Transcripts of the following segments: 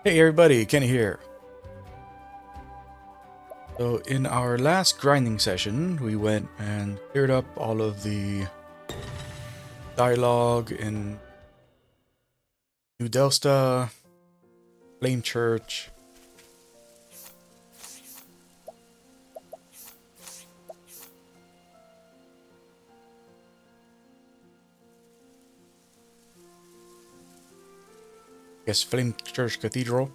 Hey everybody, Kenny here. So in our last grinding session, we went and cleared up all of the dialogue in New Delsta, Flame Church, I guess Flame Church Cathedral.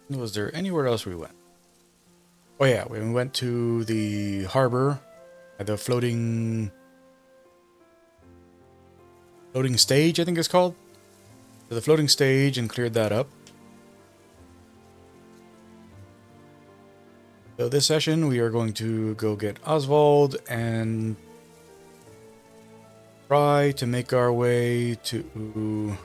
Was there anywhere else we went? Oh yeah, we went to the harbor at the floating stage, I think it's called. To the floating stage and cleared that up. So this session we are going to go get Oswald and try to make our way to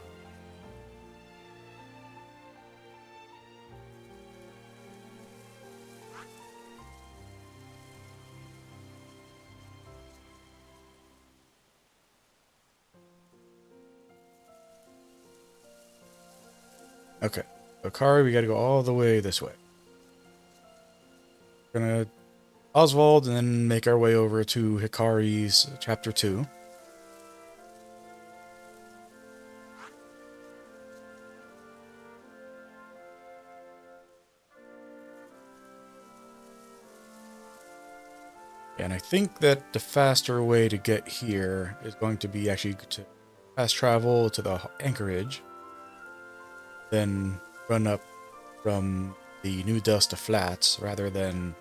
okay. So Kari, we gotta go all the way this way. We're gonna Oswald and then make our way over to Hikari's chapter 2. And I think that the faster way to get here is going to be actually to fast travel to the anchorage, then run up from the New Delta Flats rather than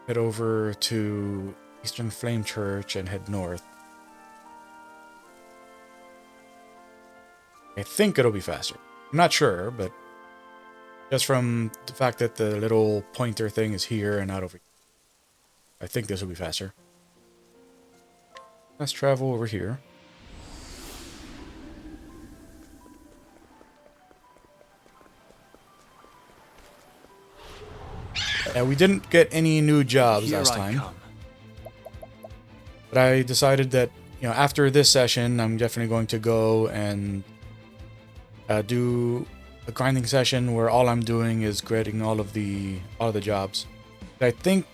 head over to Eastern Flame Church and head north. I think it'll be faster. I'm not sure, but just from the fact that the little pointer thing is here and not over here, I think this will be faster. Let's travel over here. We didn't get any new jobs last time. But I decided that, after this session, I'm definitely going to go and do a grinding session where all I'm doing is getting all of the jobs. But I think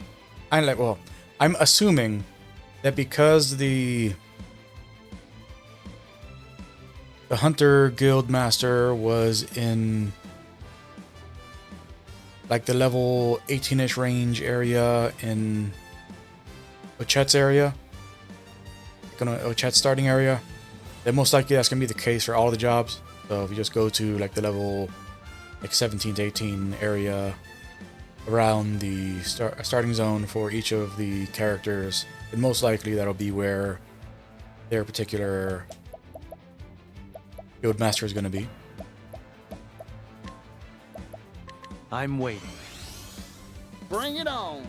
I'm assuming that because the Hunter Guild Master was in like the level 18-ish range area in Ochet's area, Ochet's starting area, then most likely that's gonna be the case for all the jobs. So if you just go to like the level 17 to 18 area around the starting zone for each of the characters, then most likely that'll be where their particular guild master is going to be. I'm waiting. Bring it on.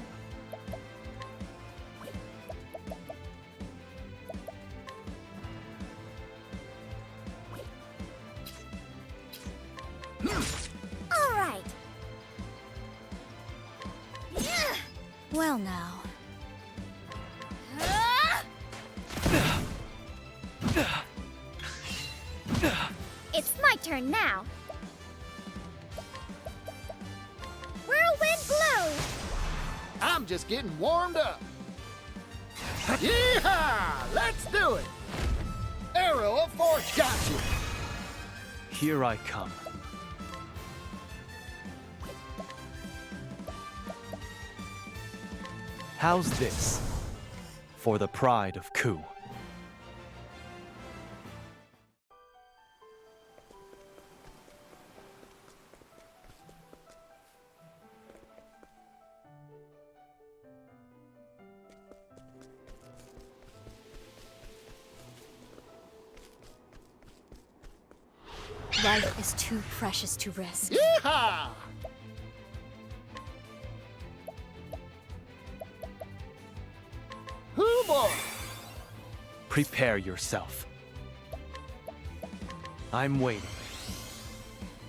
All right. Well now. It's my turn now. Whirlwind blow. I'm just getting warmed up. Yeehaw! Let's do it. Arrow of Force got you. Here I come. How's this? For the pride of Ku. Life is too precious to risk. Yeehaw! Hoo boy! Prepare yourself. I'm waiting.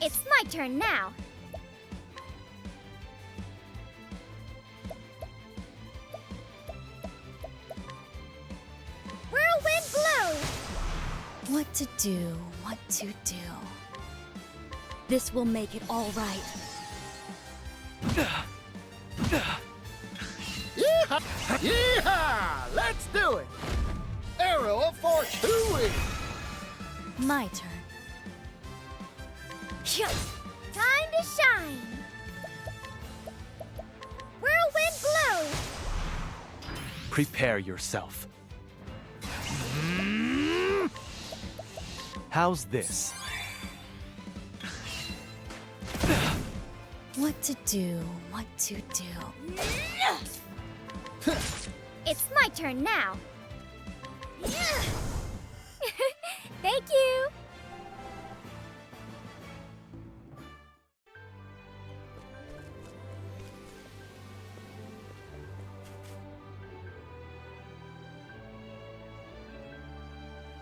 It's my turn now. What to do, what to do. This will make it all right. Yeehaw! Yeehaw! Let's do it! Arrow of fortune! My turn. Time to shine. Whirlwind blow. Prepare yourself. How's this? What to do, what to do. It's my turn now. Thank you.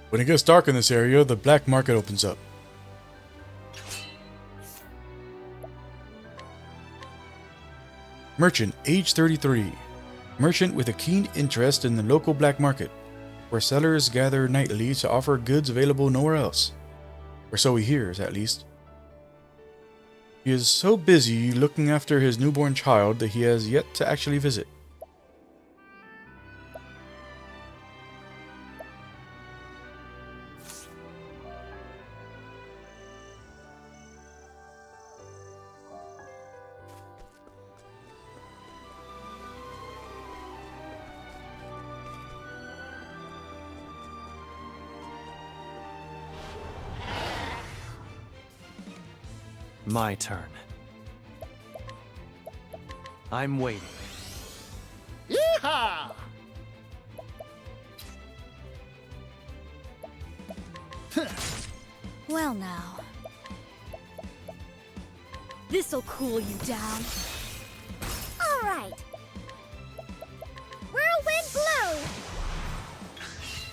When it gets dark in this area, the black market opens up. Merchant, age 33. Merchant with a keen interest in the local black market, where sellers gather nightly to offer goods available nowhere else. Or so he hears, at least. He is so busy looking after his newborn child that he has yet to actually visit. My turn. I'm waiting. Yeehaw! Well now. This'll cool you down. All right. Whirlwind blow.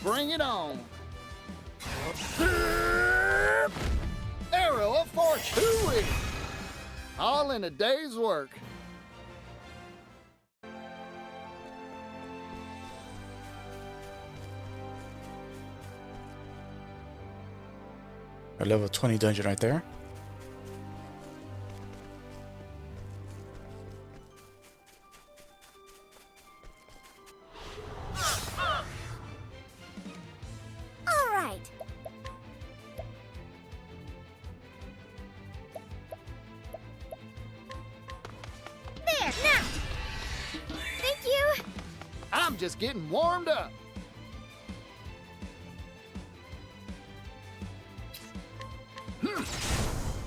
Bring it on! Arrow of fortune! All in a day's work. A level 20 dungeon right there. All right. There, now. Thank you. I'm just getting warmed up.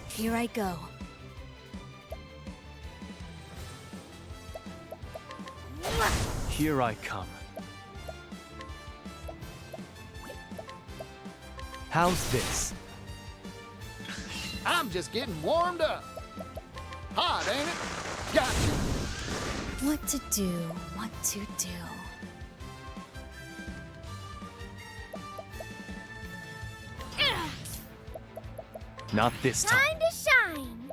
Here I go. Here I come. How's this? I'm just getting warmed up. Hot, ain't it? Gotcha. What to do, what to do. Not this time. Time to shine.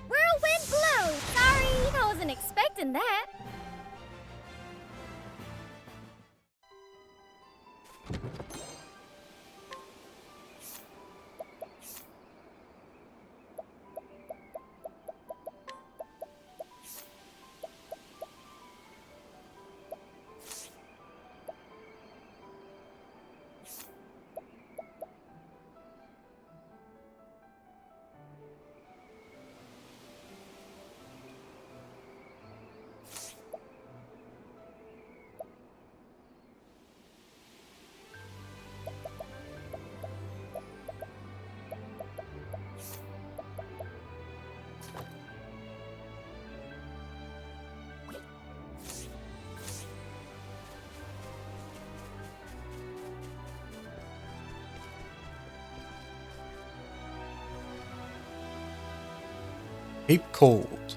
Whirlwind blow. Sorry, I wasn't expecting that. Cape Cold.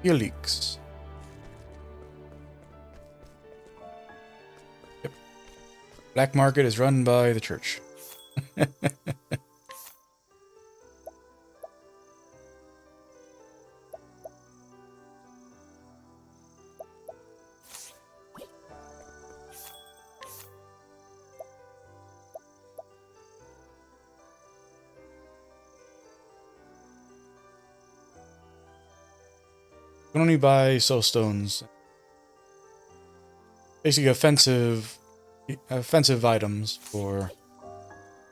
Helix. Yep. Black market is run by the church. can only buy soul stones. Basically offensive items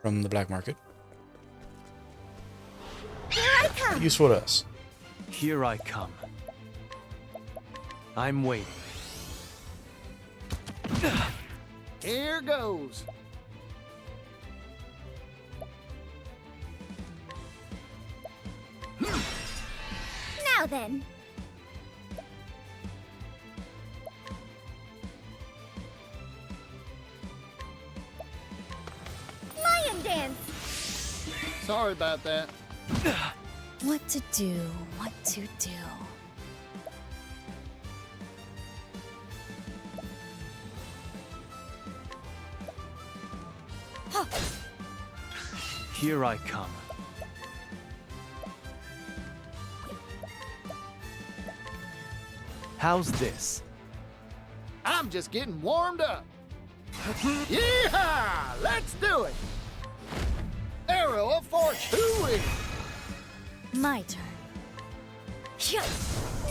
from the black market. Here I come. Useful to us. Here I come. I'm waiting. Here goes. Now then. Lion dance. Sorry about that. What to do? What to do? Here I come. How's this? I'm just getting warmed up. Yeehaw! Let's do it. Arrow of fortune. Hooey! My turn.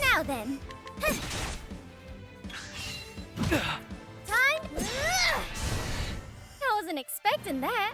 Now then. Time. I wasn't expecting that.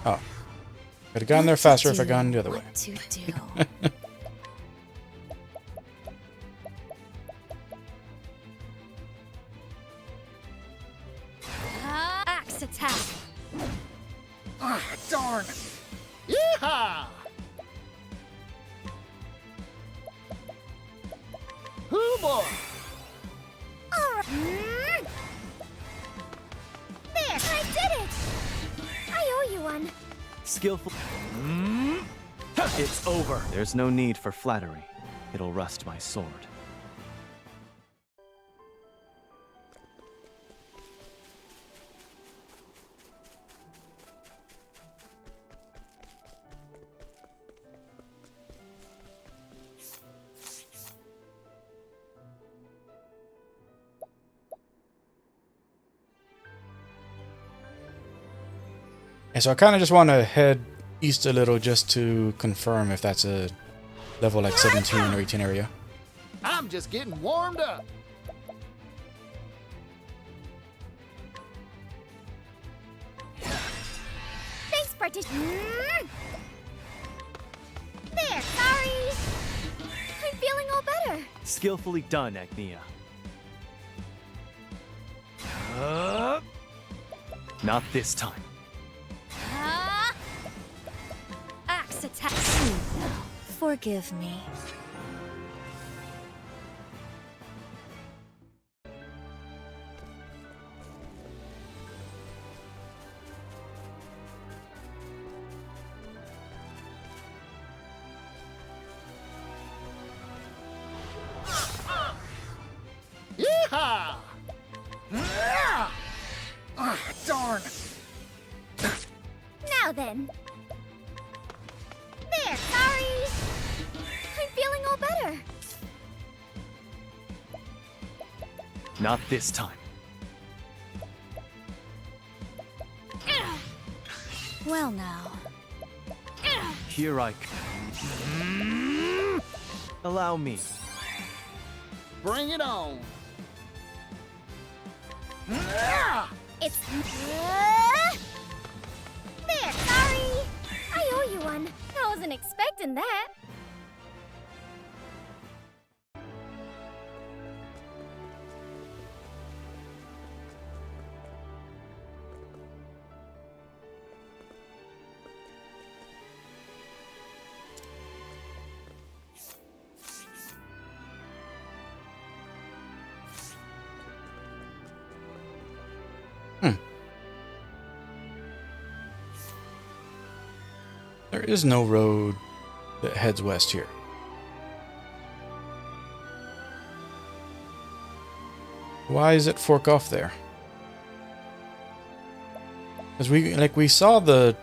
Oh. Could have gotten there faster if I gone the other way. What to do? Axe attack. Ah, darn it. Yeehaw! Hoo boy! All right. There, I did it. I owe you one. Skillful. It's over. There's no need for flattery. It'll rust my sword. And so I kind of just want to head east a little just to confirm if that's a level like 17 or 18 area. I'm just getting warmed up. Thanks, There, sorry. I'm feeling all better. Skillfully done, Agnia. Not this time. Axe attack. Forgive me. Yeehaw! Ah, darn. Now then. There, sorry. I'm feeling all better. Not this time. Well now. Here I come. Allow me. Bring it on. It's... There, sorry. I owe you one. I wasn't expecting that. There is no road that heads west here. Why is it fork off there? Because we saw the...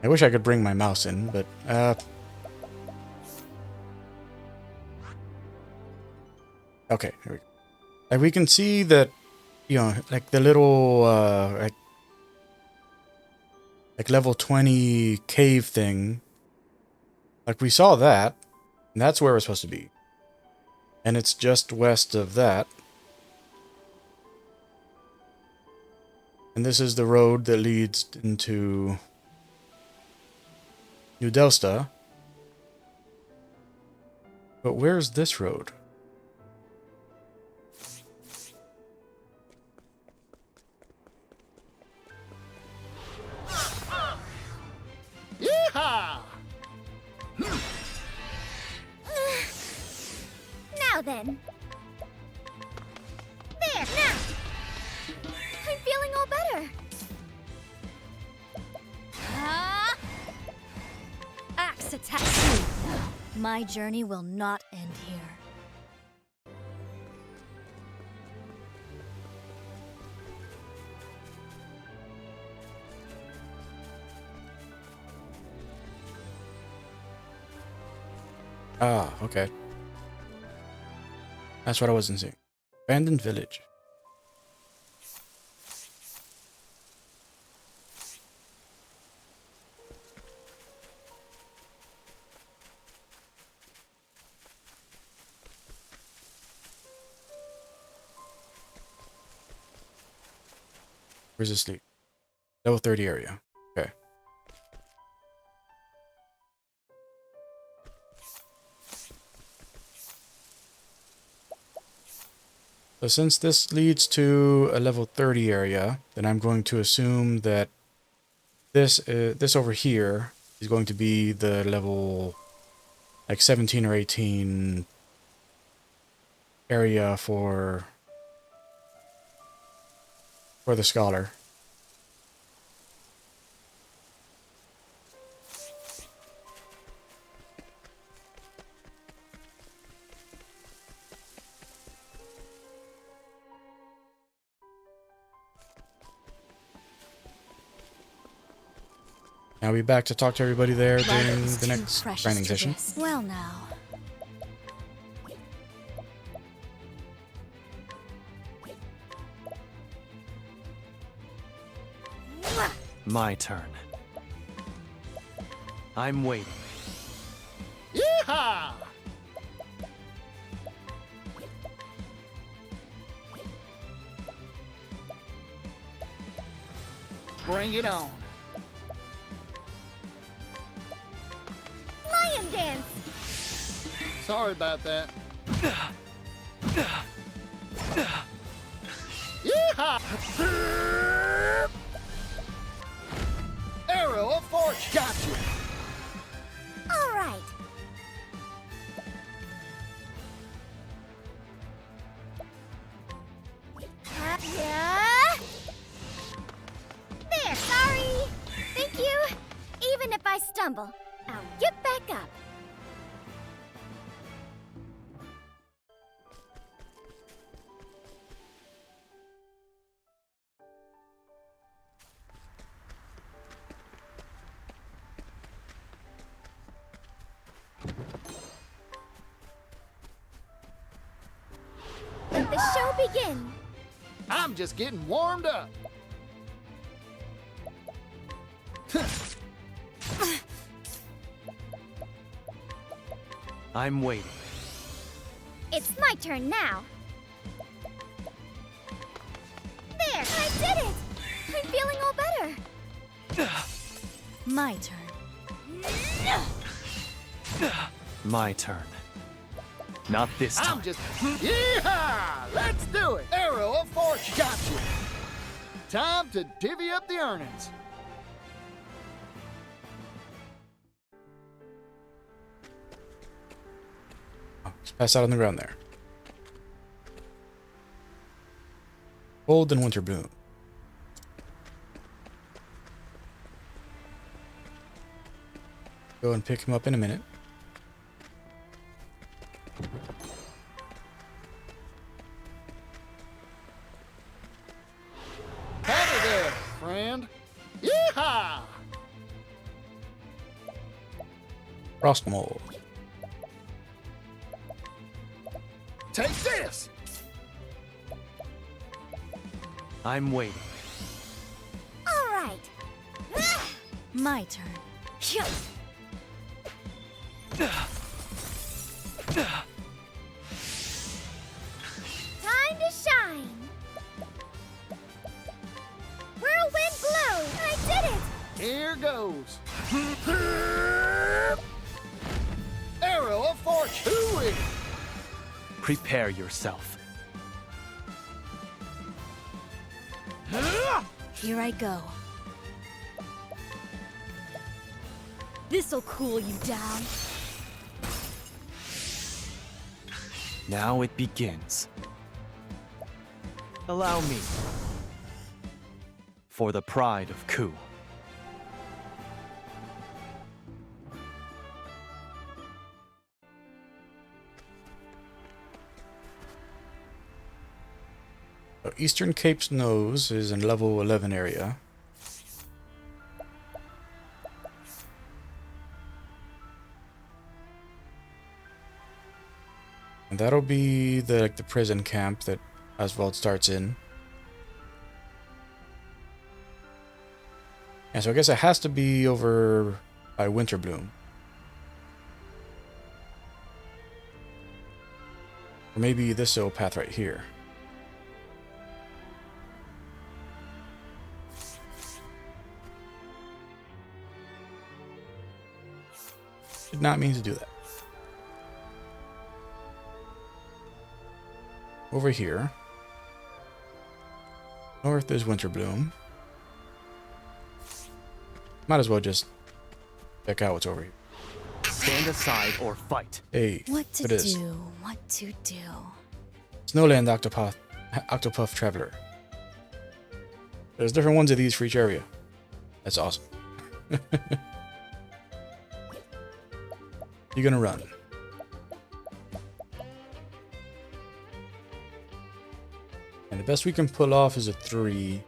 I wish I could bring my mouse in, but okay, here we go. Like we can see that, you know, like the little like level 20 cave thing. Like we saw that, and that's where we're supposed to be. And it's just west of that. And this is the road that leads into New Delsta. But where's this road? Yeehaw! Now then. There, now. I'm feeling all better. Axe attack. My journey will not end here. Ah, okay. That's what I wasn't seeing. Abandoned village. Where's this lead? Level 30 area. Okay. So since this leads to a level 30 area, then I'm going to assume that this over here is going to be the level like 17 or 18 area for the scholar. I'll be back to talk to everybody there during Life is the too next precious grinding to session. risk. Well now. My turn. I'm waiting. Yeehaw! Bring it on. Lion dance. Sorry about that. Yeehaw! Arrow of fortune. Gotcha. All right. Yeah. There, sorry. Thank you. Even if I stumble, I'll get back up. Let the show begin. I'm just getting warmed up. I'm waiting. It's my turn now. There, I did it. I'm feeling all better. My turn. My turn. Not this time. I'm just... Yeehaw! Let's do it! Arrow of fortune. Gotcha. Time to divvy up the earnings. Just pass out on the ground there. Cold and winter bloom. Go and pick him up in a minute. Frost mold. Take this! I'm waiting. All right. My turn. Hyah! Time to shine. Whirlwind blow. I did it. Here goes. Arrow of fortune. Hooey! Prepare yourself. Here I go. This'll cool you down. Now it begins. Allow me. For the pride of Ku. So Eastern Cape's nose is in level 11 area. And that'll be the prison camp that Aswald starts in. And so I guess it has to be over by Winterbloom. Or maybe this path right here. Did not mean to do that. Over here. North is Winterbloom. Might as well just check out what's over here. Stand aside or fight. Hey, What to it is. do? What to do? Snowland Octopath Traveler. There's different ones of these for each area. That's awesome. You're gonna run. And the best we can pull off is a 3.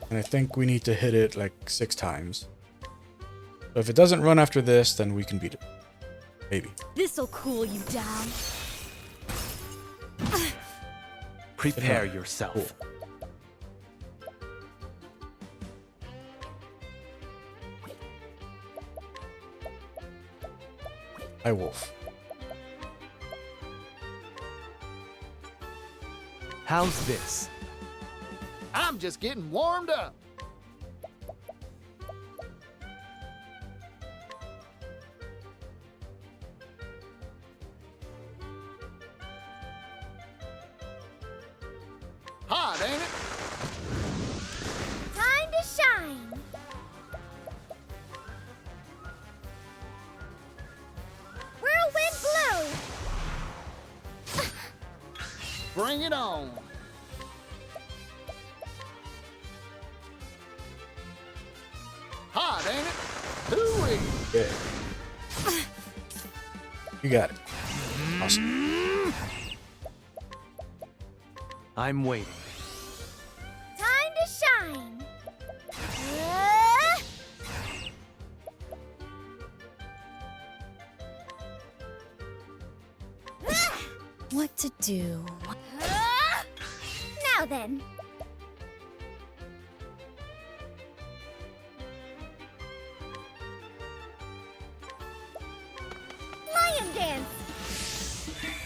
And I think we need to hit it like 6 times. So if it doesn't run after this, then we can beat it. Maybe. This'll cool you down. Prepare yourself. Cool. Hi, Wolf. How's this? I'm just getting warmed up. Hot, ain't it? Time to shine. Whirlwind blow. Bring it on. Hot, ain't it? Hooey! Yeah. You got it. Awesome. I'm waiting. Time to shine. What to do? Now then. Lion dance.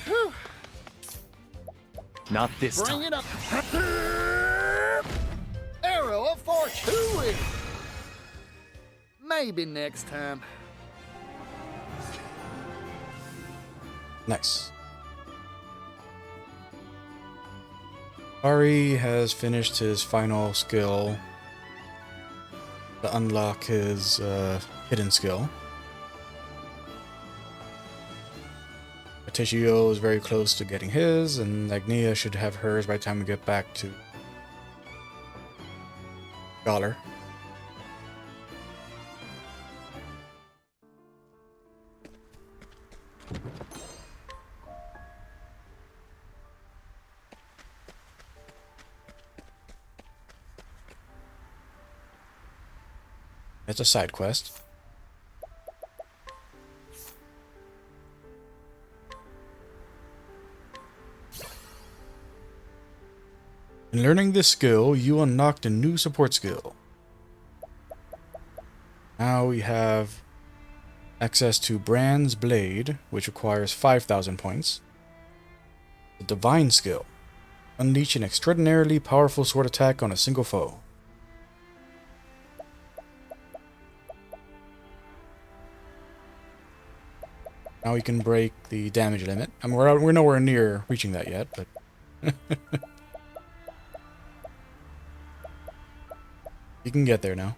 Whew. Not this Bring time. it up. Arrow of fortune. Hooey! Maybe next time. Nice. Ari has finished his final skill to unlock his hidden skill. Tishio is very close to getting his, and Agnia should have hers by the time we get back to Scholar. That's a side quest. In learning this skill, you unlocked a new support skill. Now we have access to Brand's Blade, which requires 5,000 points. The Divine skill. Unleash an extraordinarily powerful sword attack on a single foe. Now we can break the damage limit. I mean, we're nowhere near reaching that yet, but... you can get there now.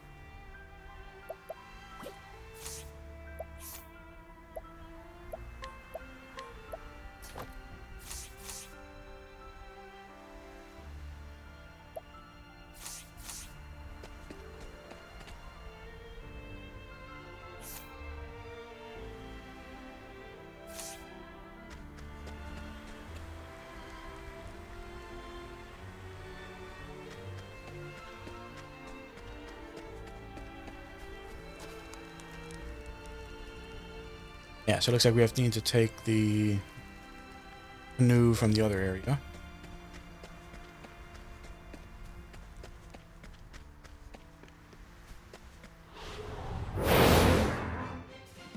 Yeah, so it looks like we need to take the canoe from the other area.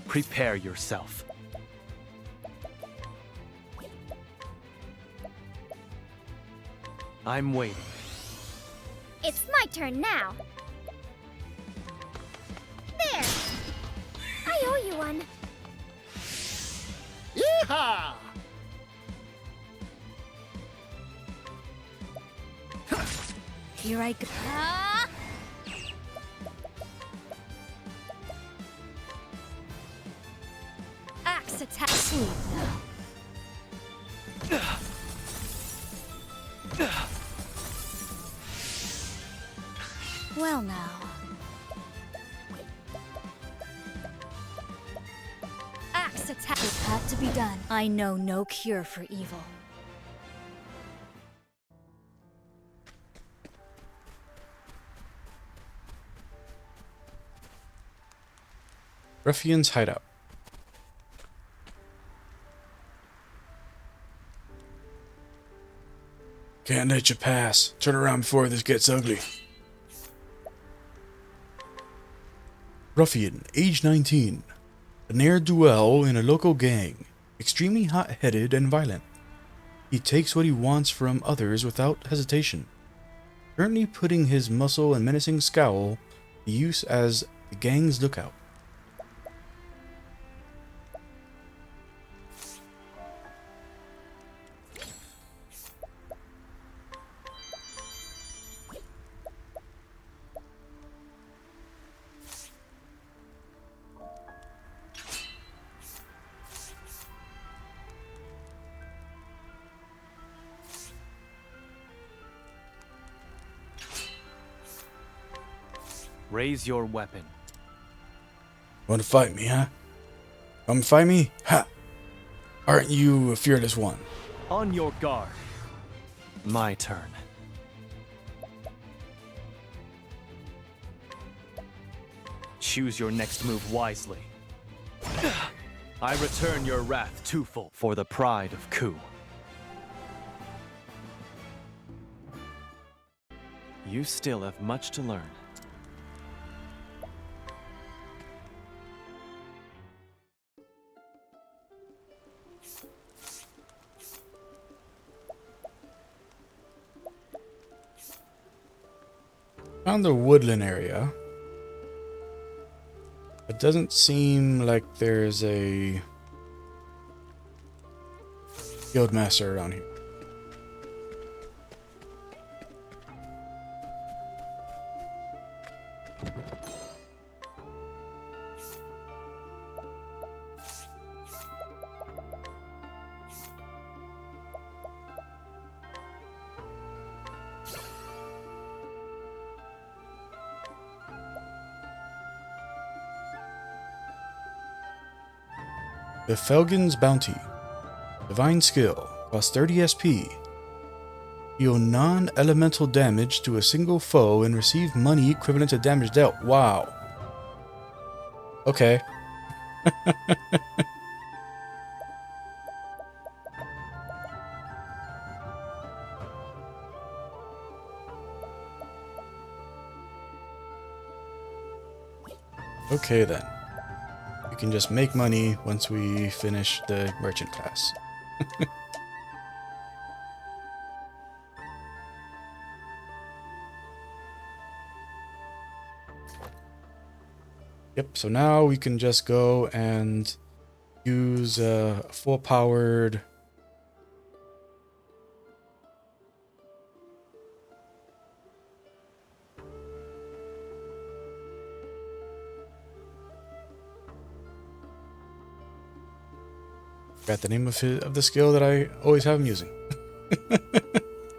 Prepare yourself. I'm waiting. It's my turn now. There! I owe you one. Yeehaw! Here I go. Axe attack. Sleep now. Well now. Axe attack. It had to be done. I know no cure for evil. Ruffian's hideout. Can't let you pass. Turn around before this gets ugly. Ruffian, age 19. A ne'er-do-well in a local gang. Extremely hot-headed and violent. He takes what he wants from others without hesitation. Currently putting his muscle and menacing scowl to use as the gang's lookout. Raise your weapon. Want to fight me, huh? Come fight me? Ha! Aren't you a fearless one? On your guard. My turn. Choose your next move wisely. I return your wrath twofold for the pride of Ku. You still have much to learn. Found the woodland area. It doesn't seem like there's a guild master around here. The Felgen's Bounty. Divine skill. Costs 30 SP. Deal non-elemental damage to a single foe and receive money equivalent to damage dealt. Wow. Okay. Okay then. We can just make money once we finish the merchant class. Yep, so now we can just go and use a full-powered... Forgot the name of the skill that I always have him using.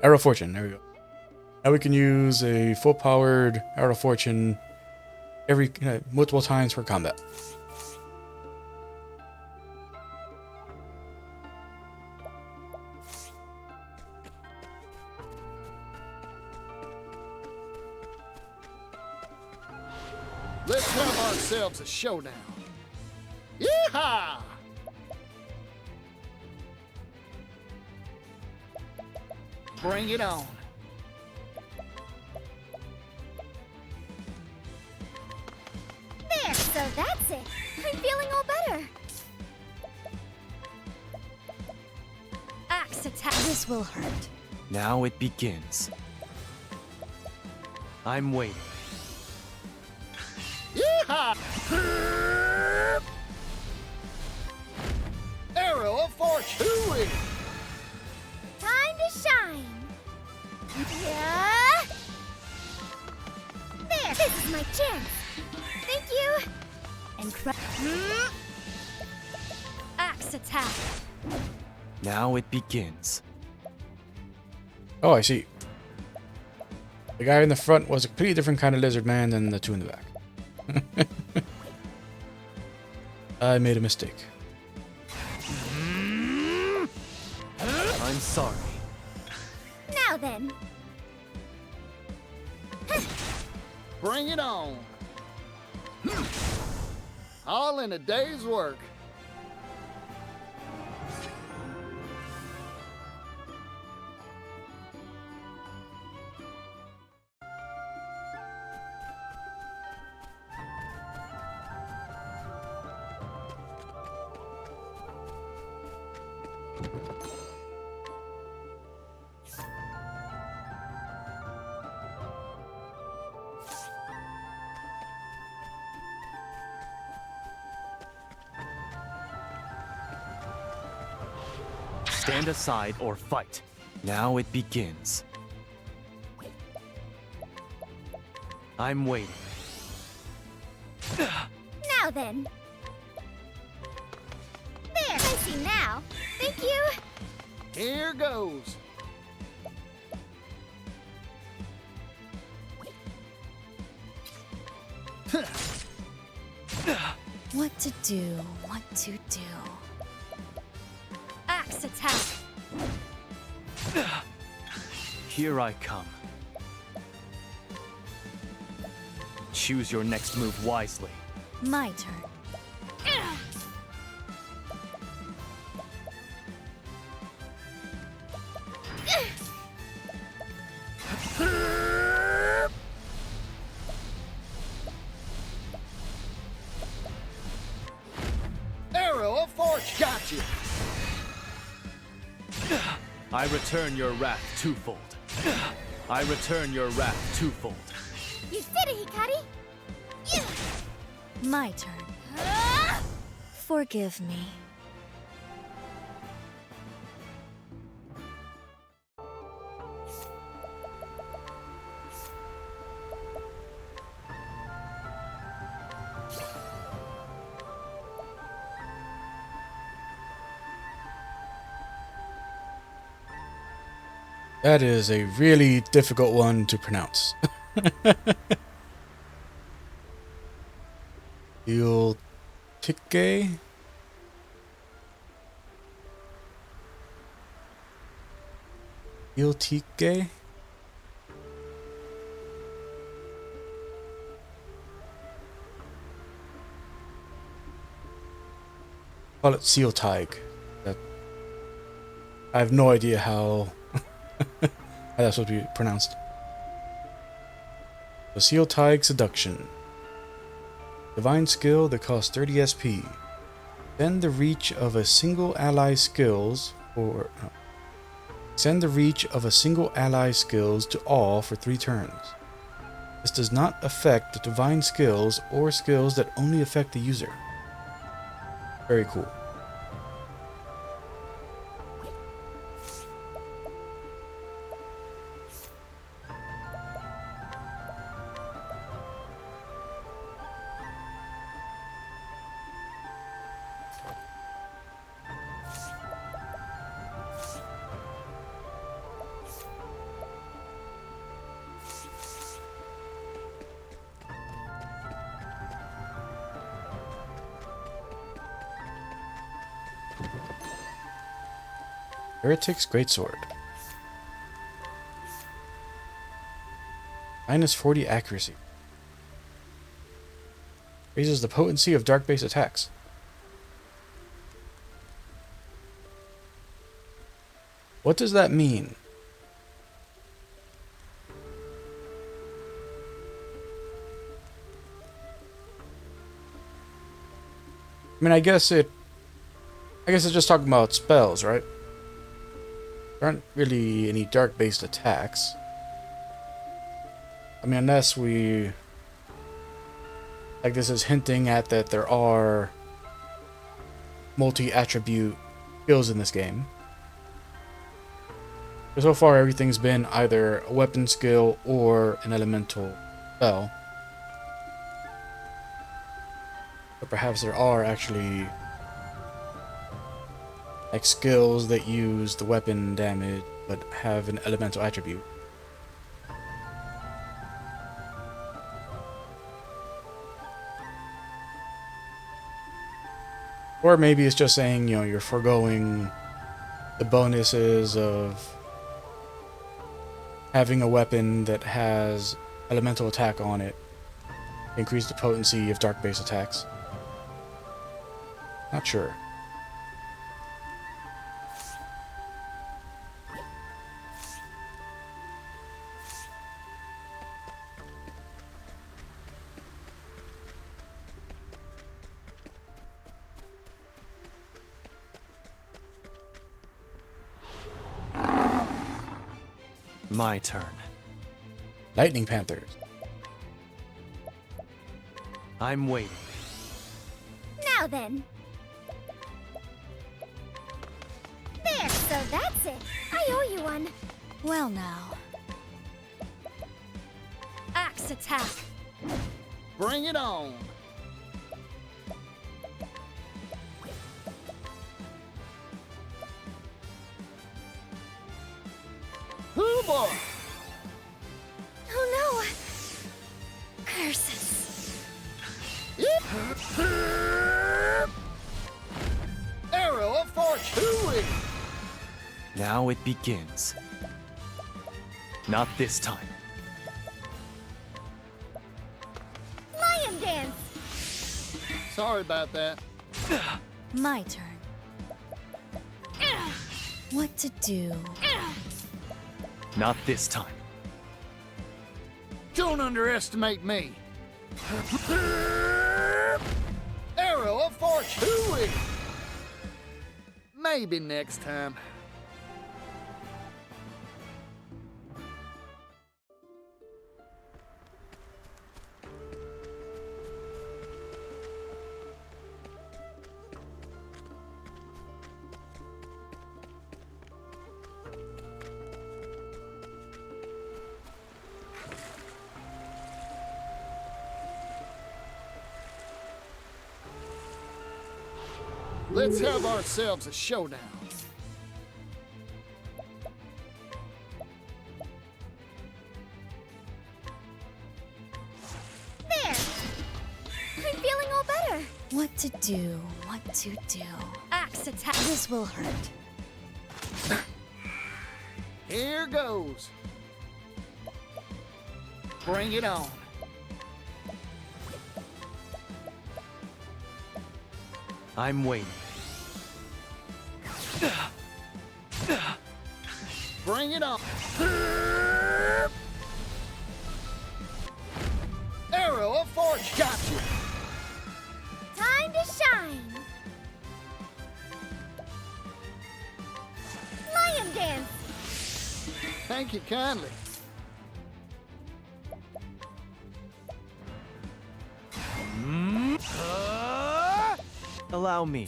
Arrow of Fortune, there we go. Now we can use a full-powered Arrow of Fortune every multiple times for combat. Let's have ourselves a showdown. Yeehaw! Bring it on. There, so that's it. I'm feeling all better. Axe attack. This will hurt. Now it begins. I'm waiting. Yeehaw! Arrow of Fortune. Hooey! Time to shine. Yeah. There, this is my chance. Thank you. Axe attack. Now it begins. Oh, I see. The guy in the front was a pretty different kind of lizard man than the two in the back. I made a mistake. I'm sorry. Now then. Bring it on. All in a day's work. Stand aside or fight. Now it begins. I'm waiting. Now then. There, I see now. Thank you. Here goes. What to do? What to do? Axe attack. Here I come. Choose your next move wisely. My turn. Arrow of Fortune. Got you. I return your wrath twofold. I return your wrath twofold. You did it, Hikari. Yeah. My turn. Forgive me. That is a really difficult one to pronounce. Iltike? Iltike? Call it seal tig. That I have no idea how how that's supposed to be pronounced. The seal tig seduction. Divine skill that costs 30 SP. Send the reach of a single ally skills for send the reach of a single ally skills to all for 3 turns. This does not affect the divine skills or skills that only affect the user. Very cool. Heretic's Greatsword. Minus 40 accuracy. Raises the potency of dark base attacks. What does that mean? I mean, I guess it's just talking about spells, right? There aren't really any dark-based attacks. I mean, unless we... Like, this is hinting at that there are multi-attribute skills in this game. But so far, everything's been either a weapon skill or an elemental spell. But perhaps there are actually... like skills that use the weapon damage but have an elemental attribute. Or maybe it's just saying, you know, you're foregoing the bonuses of having a weapon that has elemental attack on it. Increase the potency of dark base attacks. Not sure. My turn. Lightning Panthers. I'm waiting. Now then. There, so that's it. I owe you one. Well now. Axe attack. Bring it on. Oh boy! Oh no! Curses. Arrow of fortune! Now it begins. Not this time. Lion dance. Sorry about that. My turn. What to do? Not this time. Don't underestimate me. Arrow of fortune! Maybe next time. Let's have ourselves a showdown. There. I'm feeling all better. What to do? What to do? Axe attack. This will hurt. Here goes. Bring it on. I'm waiting. Bring it on. Arrow of fortune. Gotcha. Time to shine. Lion dance. Thank you kindly. Allow me.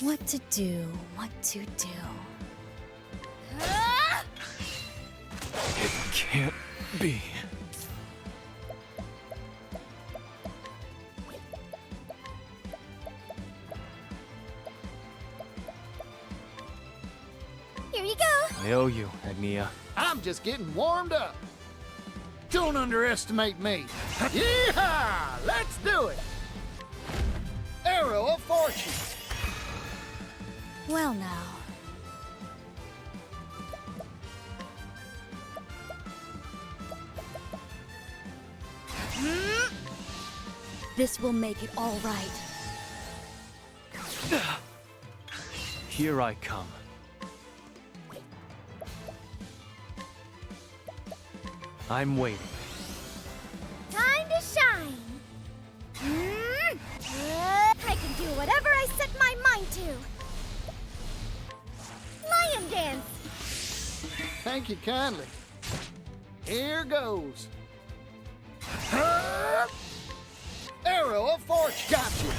What to do, what to do. It can't be. Here you go. I owe you, Agnia. I'm just getting warmed up. Don't underestimate me. Yeehaw! Let's do it. Arrow of fortune. Well now. This will make it all right. Here I come. I'm waiting. Time to shine. I can do whatever I set my mind to. Lion dance. Thank you kindly. Here goes. Arrow of fortune. Gotcha.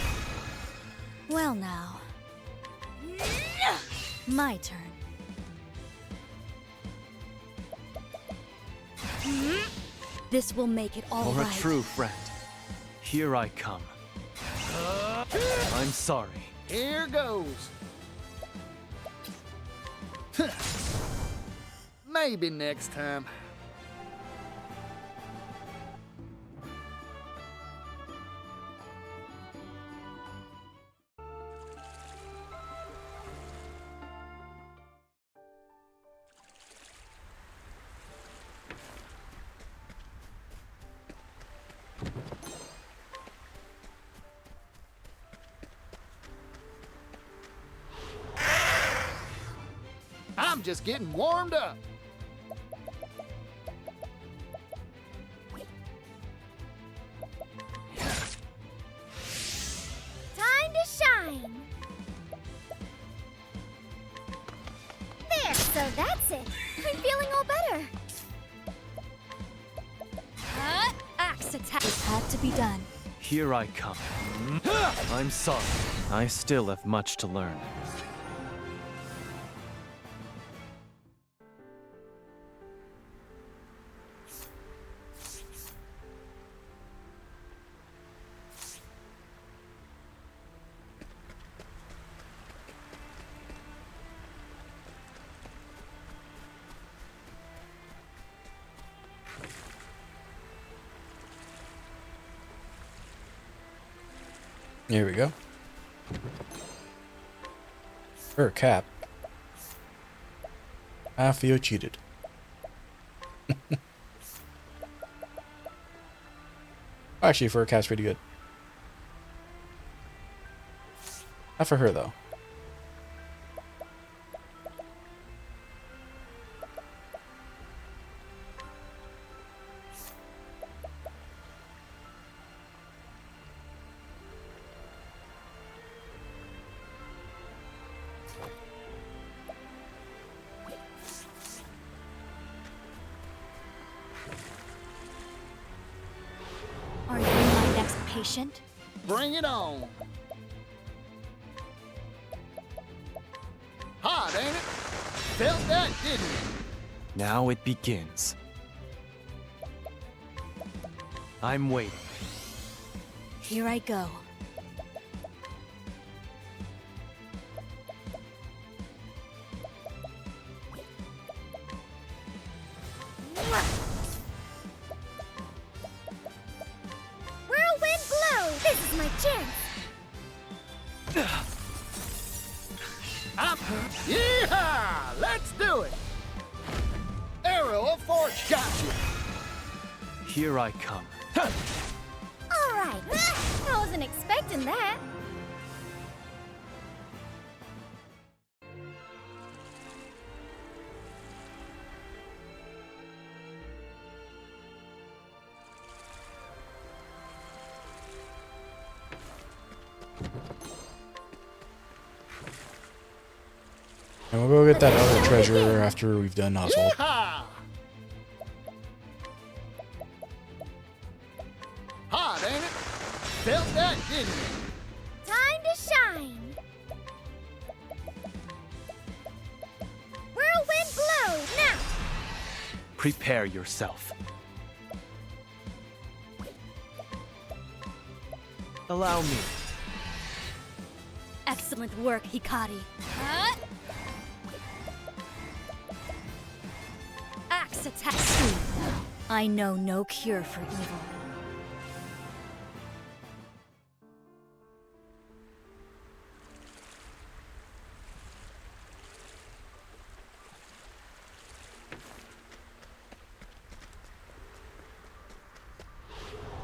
Well now. My turn. This will make it all For right. a true friend, here I come. I'm sorry. Here goes. Maybe next time. I'm just getting warmed up. Time to shine. There, so that's it. I'm feeling all better. Axe attack. It had to be done. Here I come. I'm sorry. I still have much to learn. Here we go. Fur cap. I feel cheated. Actually, fur cap's pretty good. Not for her though. Are you my next patient? Bring it on. Hot, ain't it? Felt that, didn't you? Now it begins. I'm waiting. Here I go. Whirlwind blow. This is my chance. Yeehaw! Let's do it. Arrow of fortune. Gotcha. Here I come. All right. I wasn't expecting than that. And we'll go get that other treasure after we've done Oswald. Yeehaw! Hot, ain't it? Felt that, didn't you? Time to shine. Whirlwind blow, now. Prepare yourself. Allow me. Excellent work, Hikari. Axe attack. Sleep now. I know no cure for evil.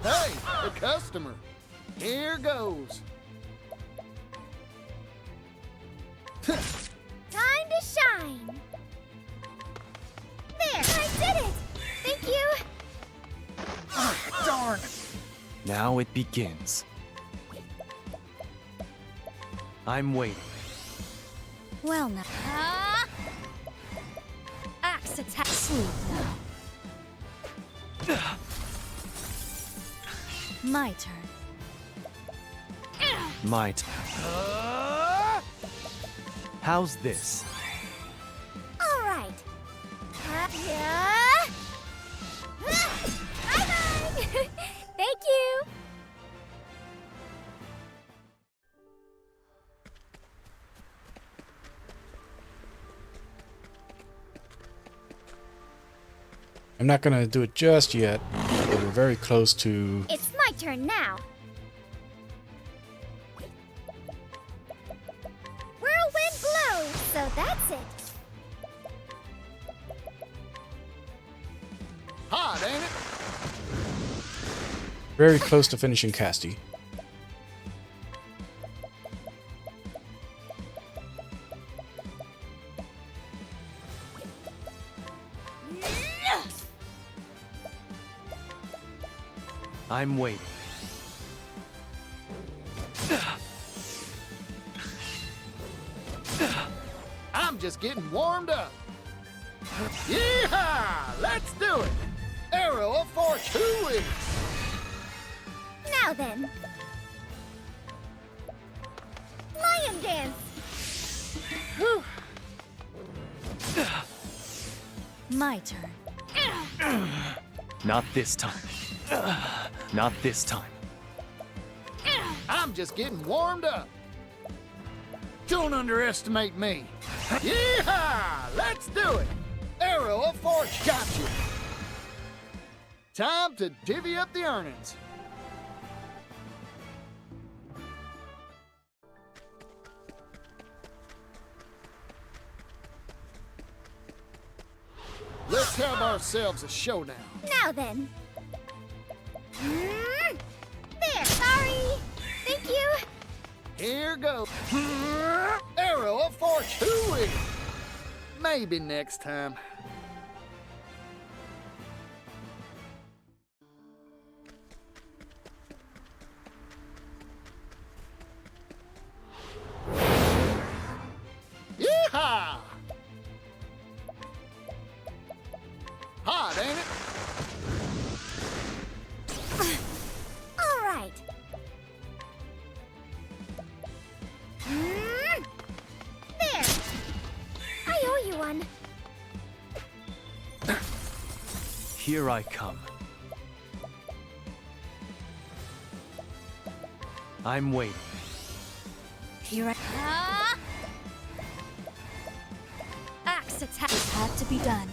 Hey, the customer. Here goes. Time to shine. There, I did it. Thank you. Darn. Now it begins. I'm waiting. Well now. Axe attack. Sleep now. My turn. My turn. How's this? All right. Yeah. Bye-bye. Thank you. I'm not gonna do it just yet, but we're very close to. It's my turn now. Whirlwind blow. So that's it. Hot, ain't it? Very close to finishing Casty. I'm waiting. I'm just getting warmed up. Yeehaw! Let's do it. Arrow of fortune. Now then. Lion dance. Whew. My turn. Not this time. Not this time. I'm just getting warmed up. Don't underestimate me. Yeehaw! Let's do it. Arrow of fortune. Got you. Time to divvy up the earnings. Let's have ourselves a showdown. Now then. There, sorry. Thank you. Here goes. Arrow of fortune. Maybe next time. Yeehaw! Hot, ain't it? All right. There. I owe you one. Here I come. I'm waiting. Here I. Axe attack. It had to be done.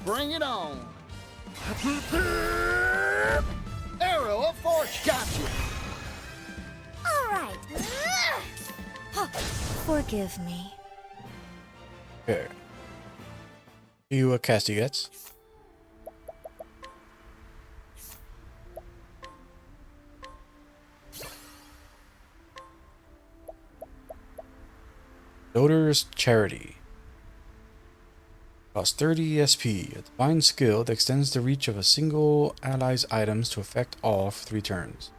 Bring it on. Arrow of fortune. Got you. All right. Forgive me. Okay. See what Casty gets. Doter's Charity. Costs 30 SP. A divine skill that extends the reach of a single ally's items to affect all for 3 turns.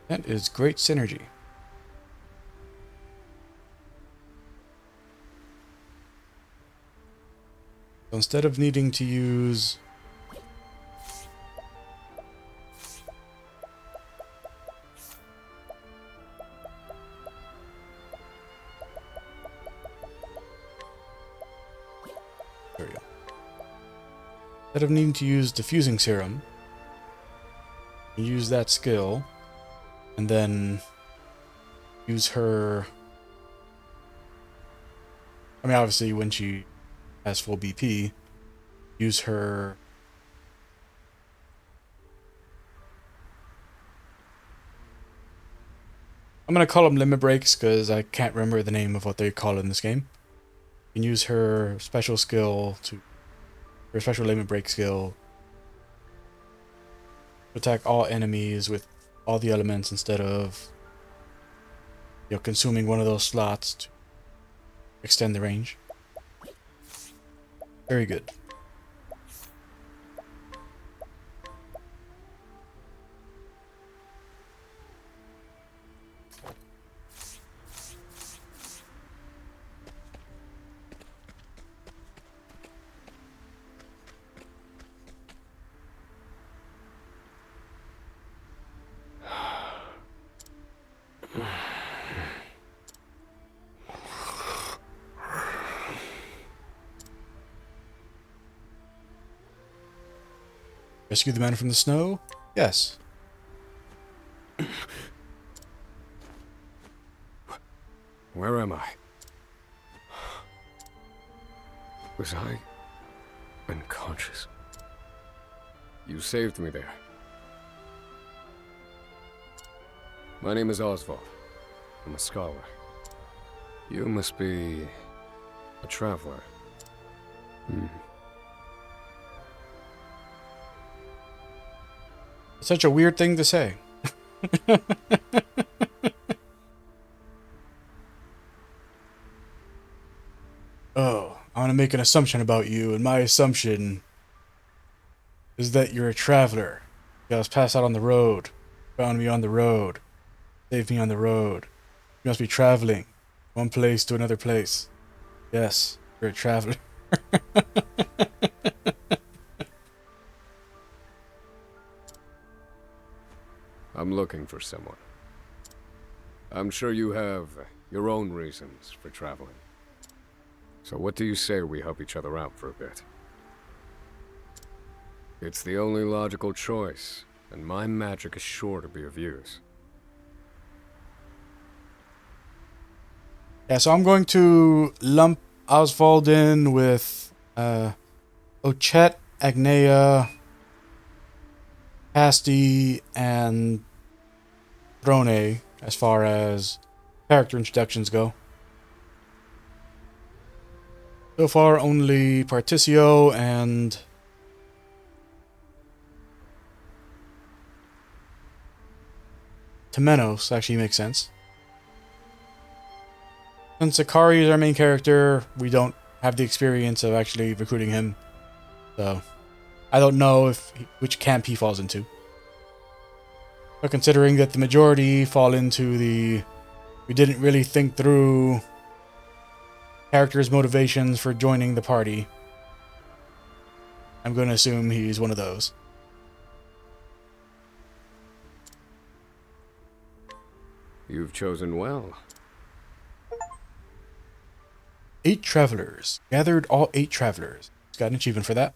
That is great synergy. So instead of needing to use there we go. Instead of needing to use diffusing serum, you use that skill and then use her. I mean, obviously, when she has full BP, use her. I'm gonna call them limit breaks because I can't remember the name of what they call it in this game. You can use her special skill to, her special limit break skill, to attack all enemies with all the elements instead of, consuming one of those slots to extend the range. Very good. Rescue the man from the snow? Yes. Where am I? Was I unconscious? You saved me there. My name is Oswald. I'm a scholar. You must be a traveler. Such a weird thing to say. Oh, I want to make an assumption about you, and my assumption is that you're a traveler. You was passed out on the road, found me on the road, saved me on the road. You must be traveling, one place to another place. Yes, you're a traveler. I'm looking for someone. I'm sure you have your own reasons for traveling. So what do you say we help each other out for a bit? It's the only logical choice, and my magic is sure to be of use. Yeah, so I'm going to lump Oswald in with Ochet, Agnea, Pasty, and Drone as far as character introductions go. So far, only Particio and Temenos actually makes sense. Since Akari is our main character, we don't have the experience of actually recruiting him. So, I don't know which camp he falls into. But considering that the majority fall into the... We didn't really think through characters' motivations for joining the party. I'm going to assume he's one of those. You've chosen well. 8 travelers. Gathered all 8 travelers. He's got an achievement for that.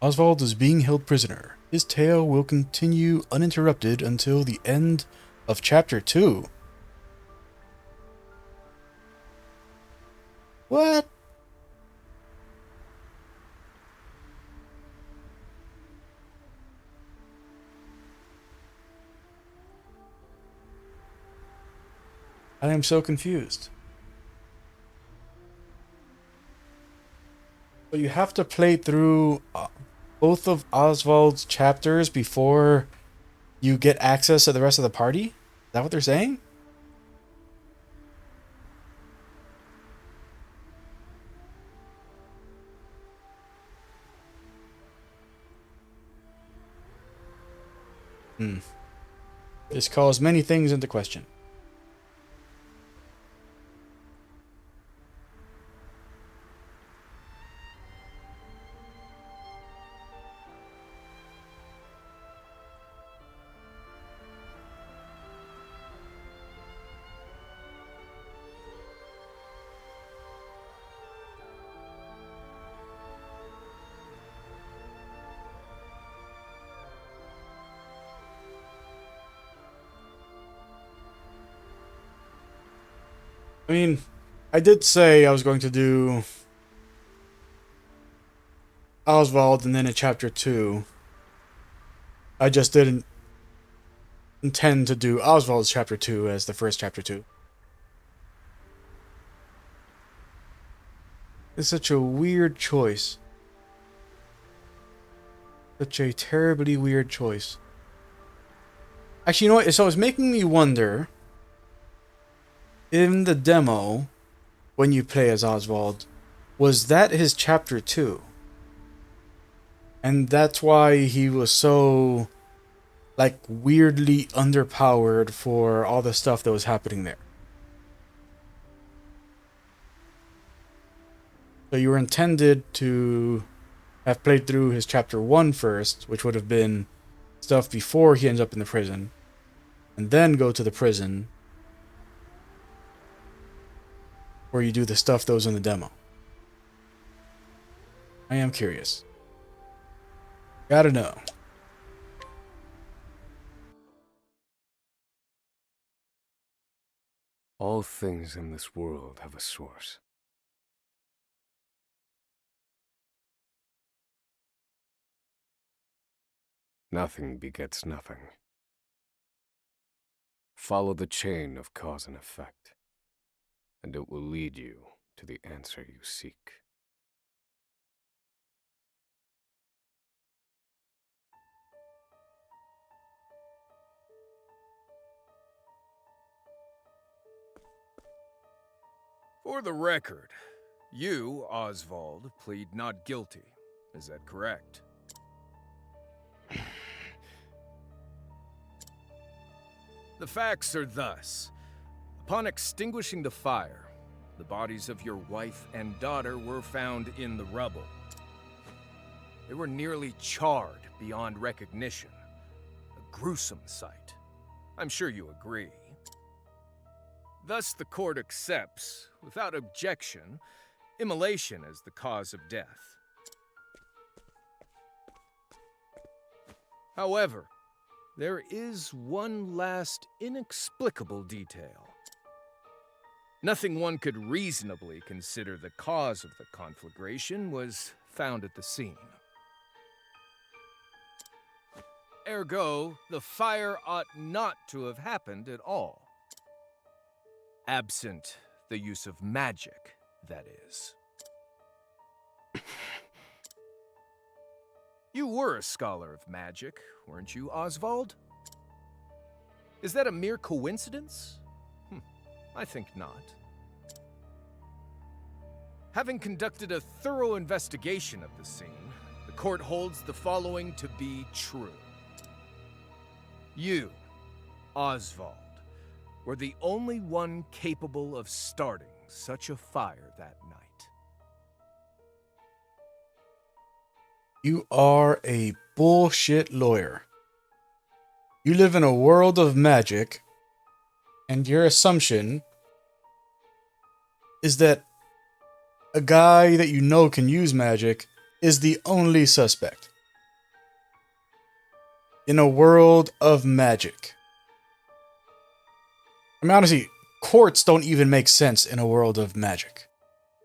Oswald is being held prisoner. His tale will continue uninterrupted until the end of Chapter 2. What? I am so confused. So you have to play through both of Oswald's chapters before you get access to the rest of the party? Is that what they're saying? This calls many things into question. I mean, I did say I was going to do Oswald and then in chapter 2. I just didn't intend to do Oswald's chapter 2 as the first chapter 2. It's such a weird choice. Such a terribly weird choice. Actually, you know what? So it's making me wonder, in the demo, when you play as Oswald, was that his chapter 2? And that's why he was so, like, weirdly underpowered for all the stuff that was happening there. So you were intended to have played through his chapter 1 first, which would have been stuff before he ends up in the prison, and then go to the prison where you do the stuff that was in the demo. I am curious. Gotta know. All things in this world have a source. Nothing begets nothing. Follow the chain of cause and effect, and it will lead you to the answer you seek. For the record, you, Oswald, plead not guilty. Is that correct? The facts are thus. Upon extinguishing the fire, the bodies of your wife and daughter were found in the rubble. They were nearly charred beyond recognition. A gruesome sight. I'm sure you agree. Thus, the court accepts, without objection, immolation as the cause of death. However, there is one last inexplicable detail. Nothing one could reasonably consider the cause of the conflagration was found at the scene. Ergo, the fire ought not to have happened at all. Absent the use of magic, that is. You were a scholar of magic, weren't you, Oswald? Is that a mere coincidence? I think not. Having conducted a thorough investigation of the scene, the court holds the following to be true. You, Oswald, were the only one capable of starting such a fire that night. You are a bullshit lawyer. You live in a world of magic, and your assumption is that a guy that you know can use magic is the only suspect. In a world of magic. I mean, honestly, courts don't even make sense in a world of magic.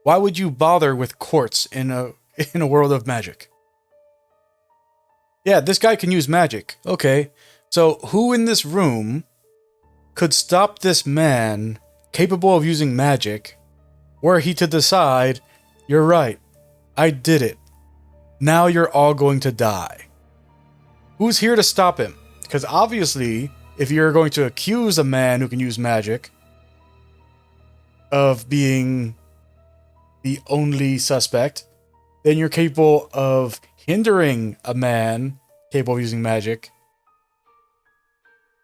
Why would you bother with courts in a world of magic? Yeah, this guy can use magic. Okay, so who in this room could stop this man capable of using magic were he to decide, you're right, I did it. Now you're all going to die. Who's here to stop him? Because obviously, if you're going to accuse a man who can use magic of being the only suspect, then you're capable of hindering a man capable of using magic.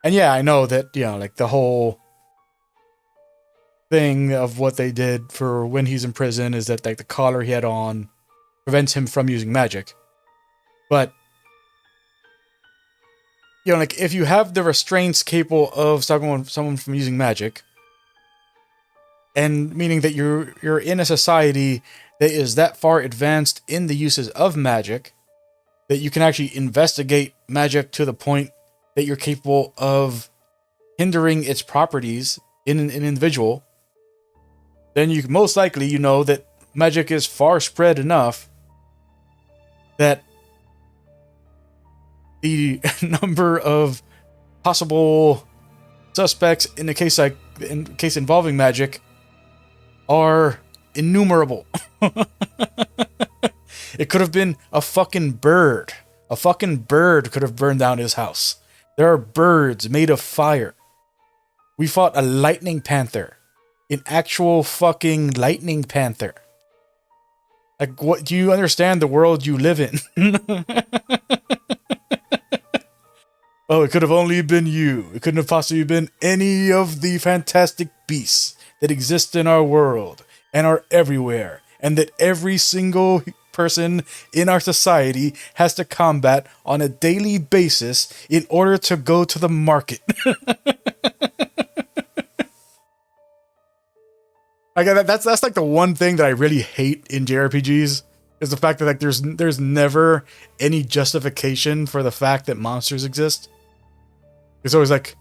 And yeah, I know that, you know, like the whole thing of what they did for when he's in prison is that like the collar he had on prevents him from using magic. But you know, like if you have the restraints capable of stopping someone from using magic, and meaning that you're in a society that is that far advanced in the uses of magic that you can actually investigate magic to the point that you're capable of hindering its properties in an individual, then you most likely, you know, that magic is far spread enough that the number of possible suspects in a case involving magic are innumerable. It could have been a fucking bird. A fucking bird could have burned down his house. There are birds made of fire. We fought a lightning panther. An actual fucking lightning panther. Like, what, do you understand the world you live in? Oh, it could have only been you. It couldn't have possibly been any of the fantastic beasts that exist in our world and are everywhere, and that every single person in our society has to combat on a daily basis in order to go to the market. That's like the one thing that I really hate in JRPGs is the fact that like there's never any justification for the fact that monsters exist. It's always like,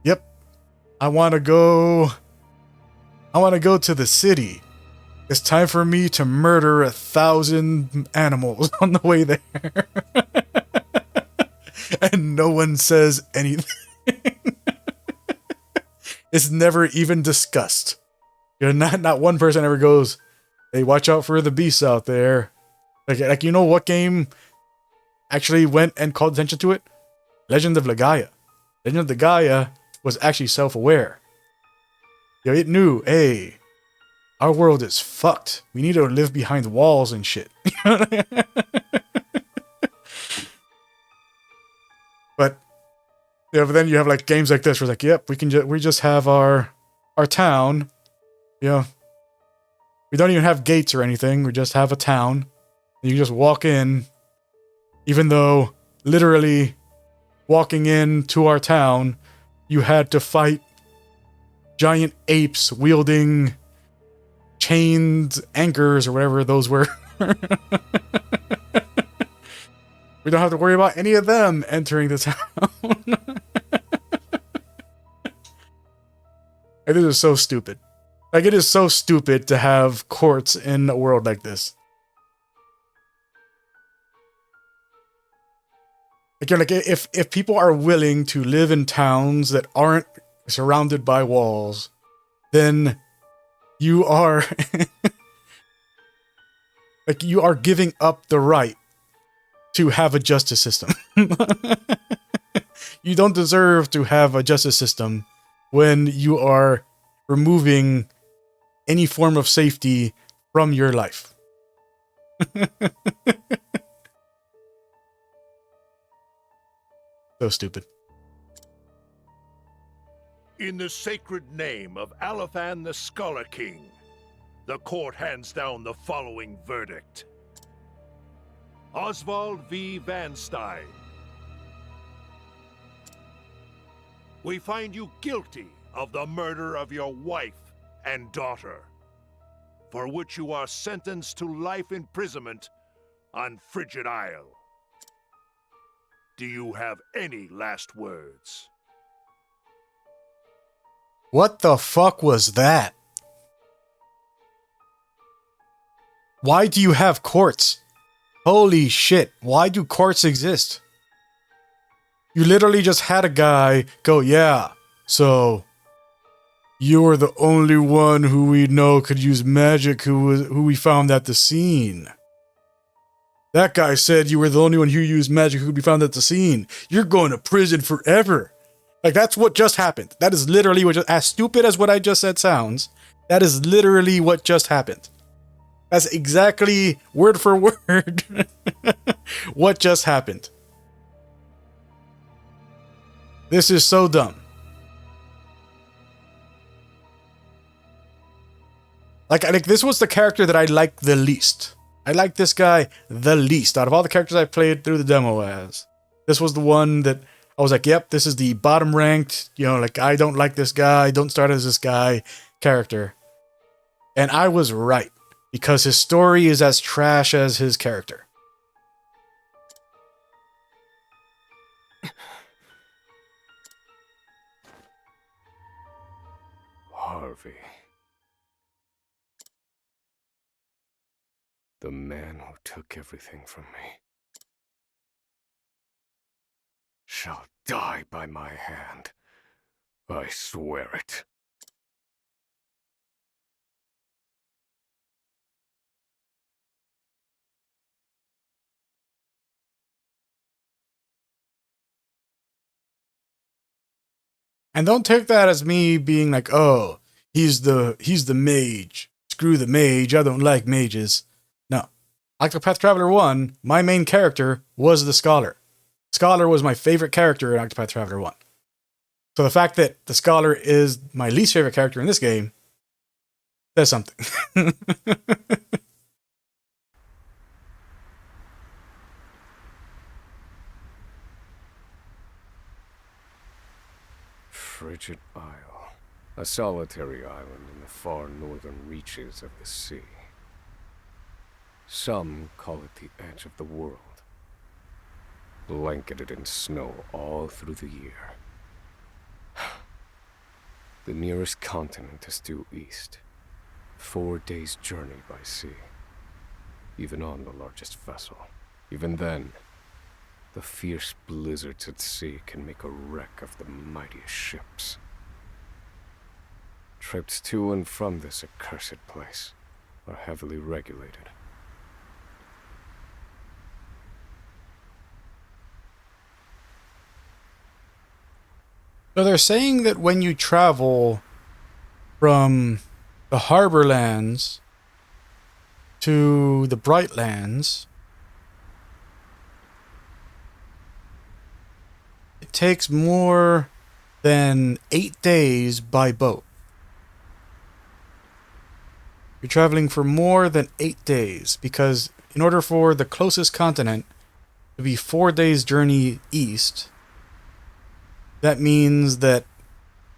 yep, I want to go to the city. It's time for me to murder 1,000 animals on the way there. And no one says anything. It's never even discussed. You know, not one person ever goes, hey, watch out for the beasts out there. Like you know what game actually went and called attention to it? Legend of Legaia. Legend of Legaia was actually self-aware. You know, it knew, hey, our world is fucked. We need to live behind walls and shit. But yeah, but then you have like games like this where it's like, yep, we just have our town. You know, we don't even have gates or anything. We just have a town. And you just walk in, even though literally walking into our town, you had to fight giant apes wielding chained anchors or whatever those were. We don't have to worry about any of them entering the town. Like, this is so stupid. Like, it is so stupid to have courts in a world like this. Again, like if people are willing to live in towns that aren't surrounded by walls, then you are like you are giving up the right to have a justice system. You don't deserve to have a justice system when you are removing any form of safety from your life. So stupid. In the sacred name of Alephan the Scholar King, the court hands down the following verdict. Oswald V. Van Stein. We find you guilty of the murder of your wife and daughter, for which you are sentenced to life imprisonment on Frigid Isle. Do you have any last words? What the fuck was that? Why do you have courts? Holy shit, why do courts exist? You literally just had a guy go, yeah, so you were the only one who we know could use magic who we found at the scene. That guy said you were the only one who used magic who could be found at the scene. You're going to prison forever. Like, that's what just happened. That is literally what just, as stupid as what I just said sounds, that is literally what just happened. That's exactly word for word what just happened. This is so dumb. Like this was the character that I liked the least. I liked this guy the least out of all the characters I played through the demo as. This was the one that I was like, yep, this is the bottom ranked, like I don't like this guy, don't start as this guy character. And I was right, because his story is as trash as his character. Harvey. The man who took everything from me shall die by my hand. I swear it. And don't take that as me being like, oh, he's the mage. Screw the mage, I don't like mages. No. Octopath Traveler 1, my main character was the Scholar. Scholar was my favorite character in Octopath Traveler 1. So the fact that the Scholar is my least favorite character in this game, says something. Frigid Isle. A solitary island in the far northern reaches of the sea. Some call it the edge of the world. Blanketed in snow all through the year. The nearest continent is due east. 4 days' journey by sea. Even on the largest vessel. Even then, the fierce blizzards at sea can make a wreck of the mightiest ships. Trips to and from this accursed place are heavily regulated. So they're saying that when you travel from the Harborlands to the Brightlands, it takes more than 8 days by boat. You're traveling for more than 8 days, because in order for the closest continent to be 4 days' journey east, that means that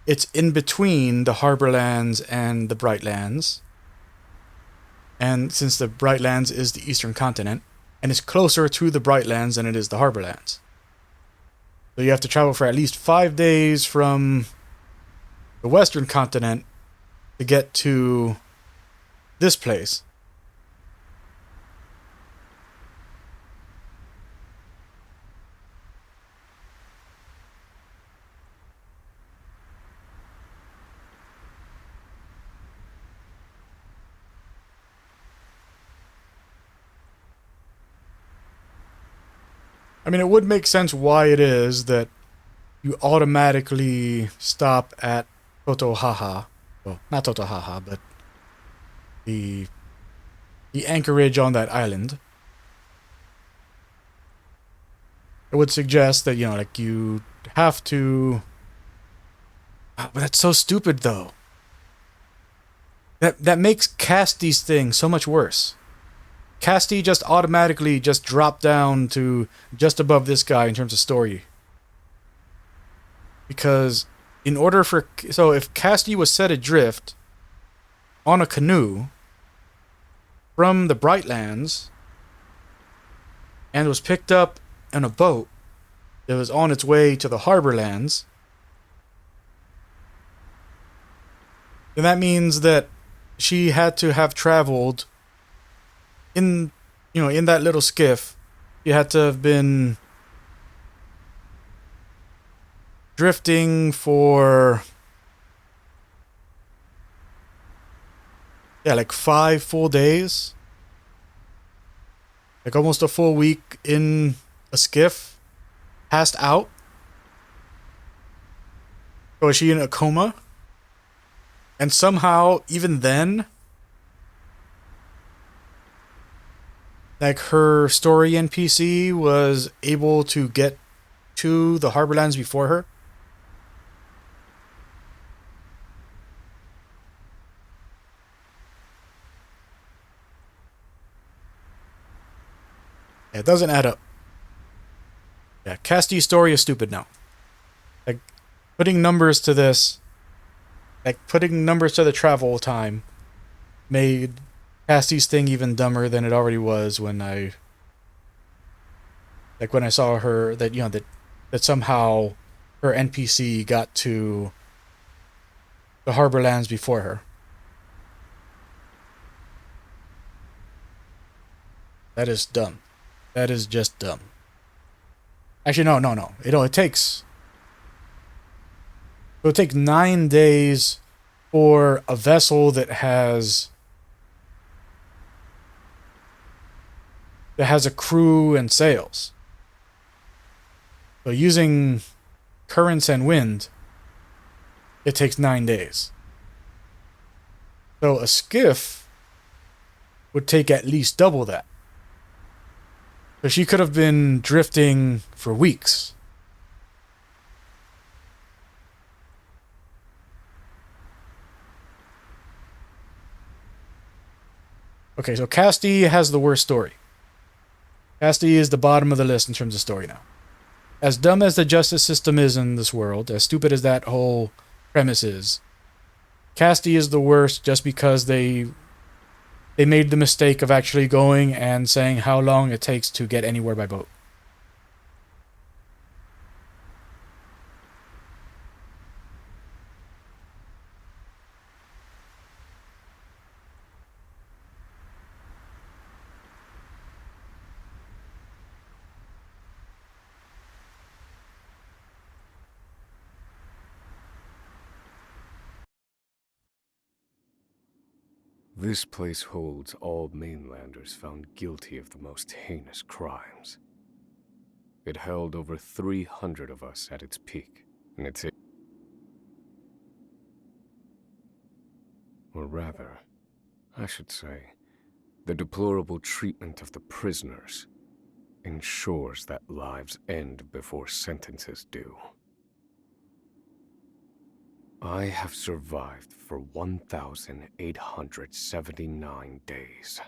it's in between the Harborlands and the Brightlands. And since the Brightlands is the eastern continent, and it's closer to the Brightlands than it is the Harborlands. So you have to travel for at least 5 days from the western continent to get to this place. I mean, it would make sense why it is that you automatically stop at Totohaha. Well, not Totohaha, but the anchorage on that island. It would suggest that, like you have to... But that's so stupid, though. That makes Casty's thing so much worse. Casty just automatically just dropped down to just above this guy in terms of story. Because in order for... So if Casty was set adrift on a canoe from the Brightlands and was picked up in a boat that was on its way to the Harborlands, then that means that she had to have traveled in that little skiff. You had to have been drifting for like 5 full days. like almost a full week in a skiff, passed out. So is she in a coma? And somehow, even then, like her story NPC was able to get to the Harborlands before her. Yeah, it doesn't add up. Yeah, Cassie's story is stupid now. Like, putting numbers to this, like putting numbers to the travel time, made Cassie's thing even dumber than it already was when I saw her, that, you know, that somehow her NPC got to the Harborlands before her. That is dumb. That is just dumb. Actually, no. It takes 9 days for a vessel that has a crew and sails. So using currents and wind, it takes 9 days. So a skiff would take at least double that. So she could have been drifting for weeks. Okay, so Casti has the worst story. Casti is the bottom of the list in terms of story now. As dumb as the justice system is in this world, as stupid as that whole premise is, Casti is the worst just because they made the mistake of actually going and saying how long it takes to get anywhere by boat. This place holds all mainlanders found guilty of the most heinous crimes. It held over 300 of us at its peak, and or rather, I should say, the deplorable treatment of the prisoners ensures that lives end before sentences do. I have survived for 1,879 days,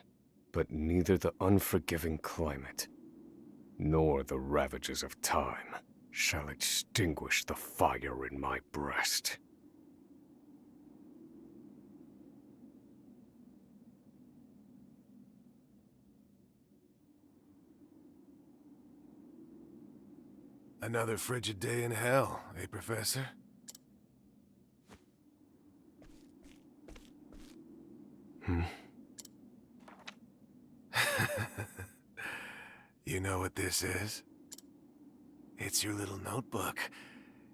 but neither the unforgiving climate nor the ravages of time shall extinguish the fire in my breast. Another frigid day in hell, eh, Professor? You know what this is? It's your little notebook.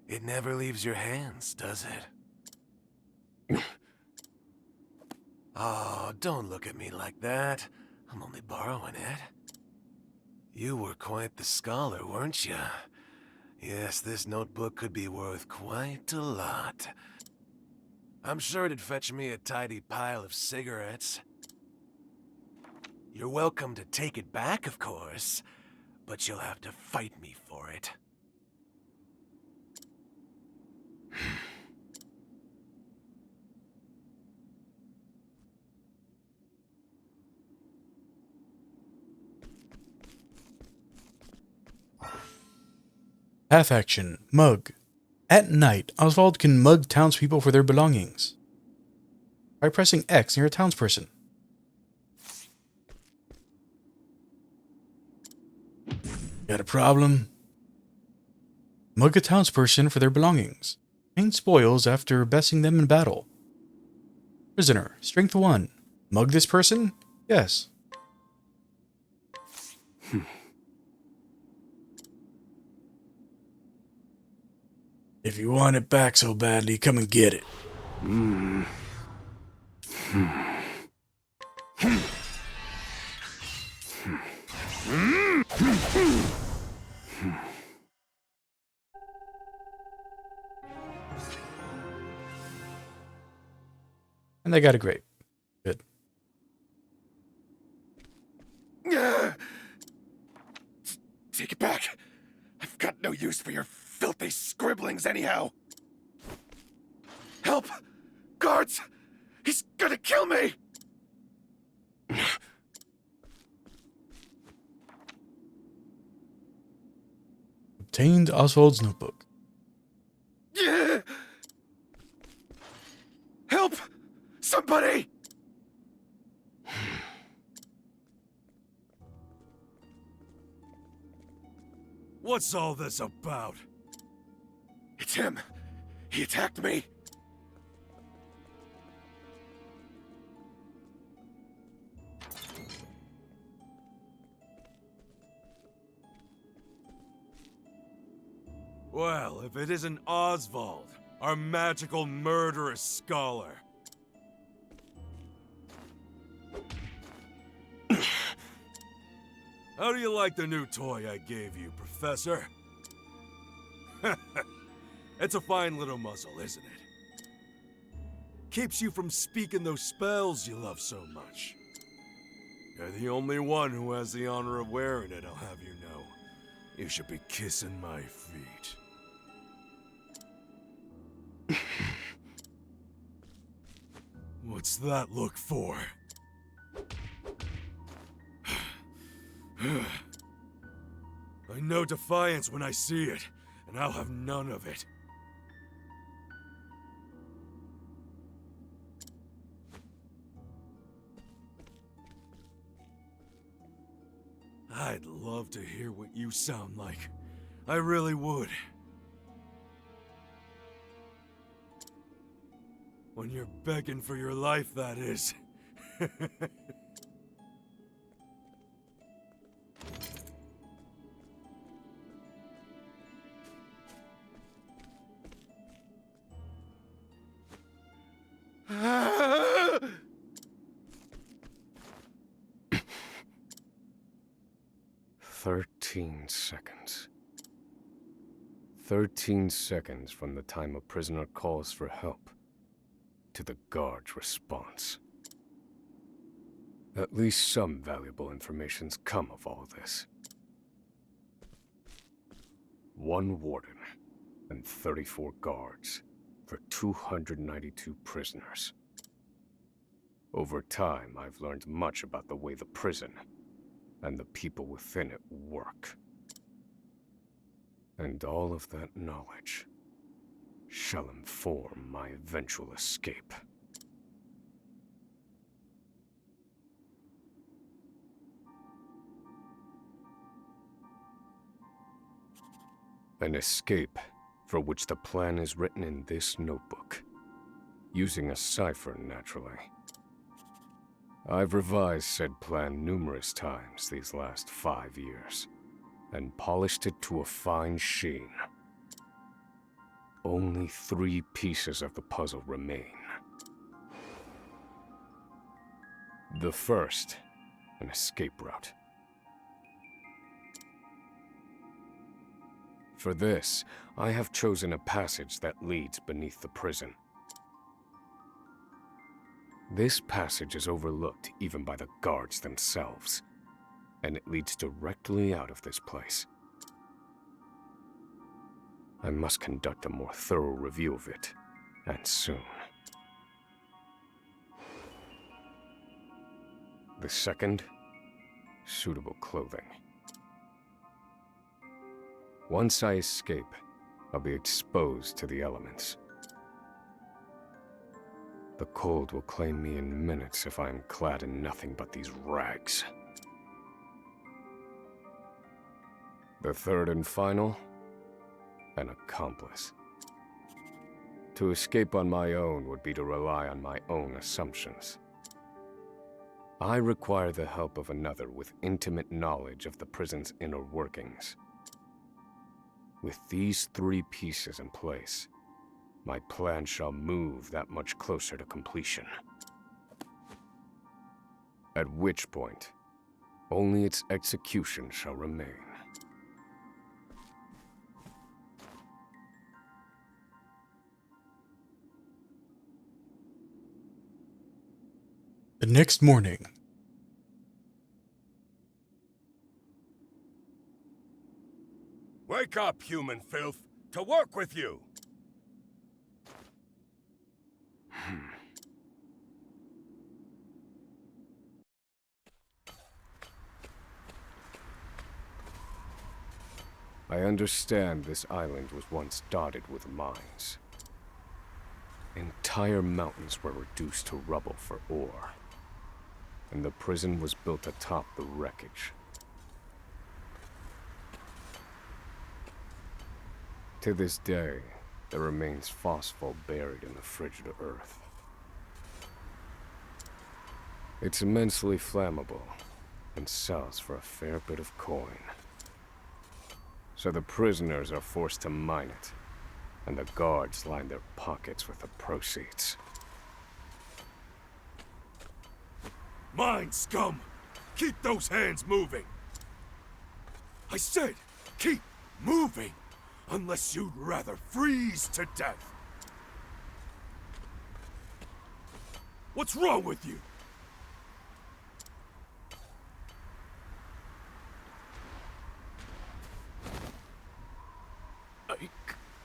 It never leaves your hands, does it? Oh, don't look at me like that. I'm only borrowing it. You were quite the scholar, weren't you? Yes, this notebook could be worth quite a lot. I'm sure it'd fetch me a tidy pile of cigarettes. You're welcome to take it back, of course, but you'll have to fight me for it. Half action, mug. At night, Oswald can mug townspeople for their belongings by pressing X near a townsperson. Got a problem? Mug a townsperson for their belongings. Gain spoils after besting them in battle. Prisoner, strength 1. Mug this person? Yes. If you want it back so badly, come and get it. And they got a grape. Good. Take it back. I've got no use for your filthy scribblings anyhow. Help! Guards! He's gonna kill me! Obtained Oswald's notebook. Help! Somebody! What's all this about? It's him. He attacked me. Well, if it isn't Oswald, our magical murderous scholar. How do you like the new toy I gave you, Professor? It's a fine little muzzle, isn't it? Keeps you from speaking those spells you love so much. You're the only one who has the honor of wearing it, I'll have you know. You should be kissing my feet. What's that look for? I know defiance when I see it, and I'll have none of it. I'd love to hear what you sound like. I really would. When you're begging for your life, that is. Ah! 13 seconds. 13 seconds from the time a prisoner calls for help to the guard's response. At least some valuable information's come of all this. 1 warden and 34 guards for 292 prisoners. Over time, I've learned much about the way the prison and the people within it work. And all of that knowledge shall inform my eventual escape. An escape for which the plan is written in this notebook, using a cipher, naturally. I've revised said plan numerous times these last 5 years, and polished it to a fine sheen. Only 3 pieces of the puzzle remain. The first, an escape route. For this, I have chosen a passage that leads beneath the prison. This passage is overlooked even by the guards themselves, and it leads directly out of this place. I must conduct a more thorough review of it, and soon. The second, suitable clothing. Once I escape, I'll be exposed to the elements. The cold will claim me in minutes if I am clad in nothing but these rags. The third and final, an accomplice. To escape on my own would be to rely on my own assumptions. I require the help of another with intimate knowledge of the prison's inner workings. With these 3 pieces in place, my plan shall move that much closer to completion. At which point, only its execution shall remain. The next morning. Wake up, human filth! To work with you! I understand this island was once dotted with mines. Entire mountains were reduced to rubble for ore, and the prison was built atop the wreckage. To this day, there remains phosphol buried in the frigid earth. It's immensely flammable, and sells for a fair bit of coin. So the prisoners are forced to mine it, and the guards line their pockets with the proceeds. Mine, scum! Keep those hands moving! I said, keep moving! Unless you'd rather freeze to death! What's wrong with you? I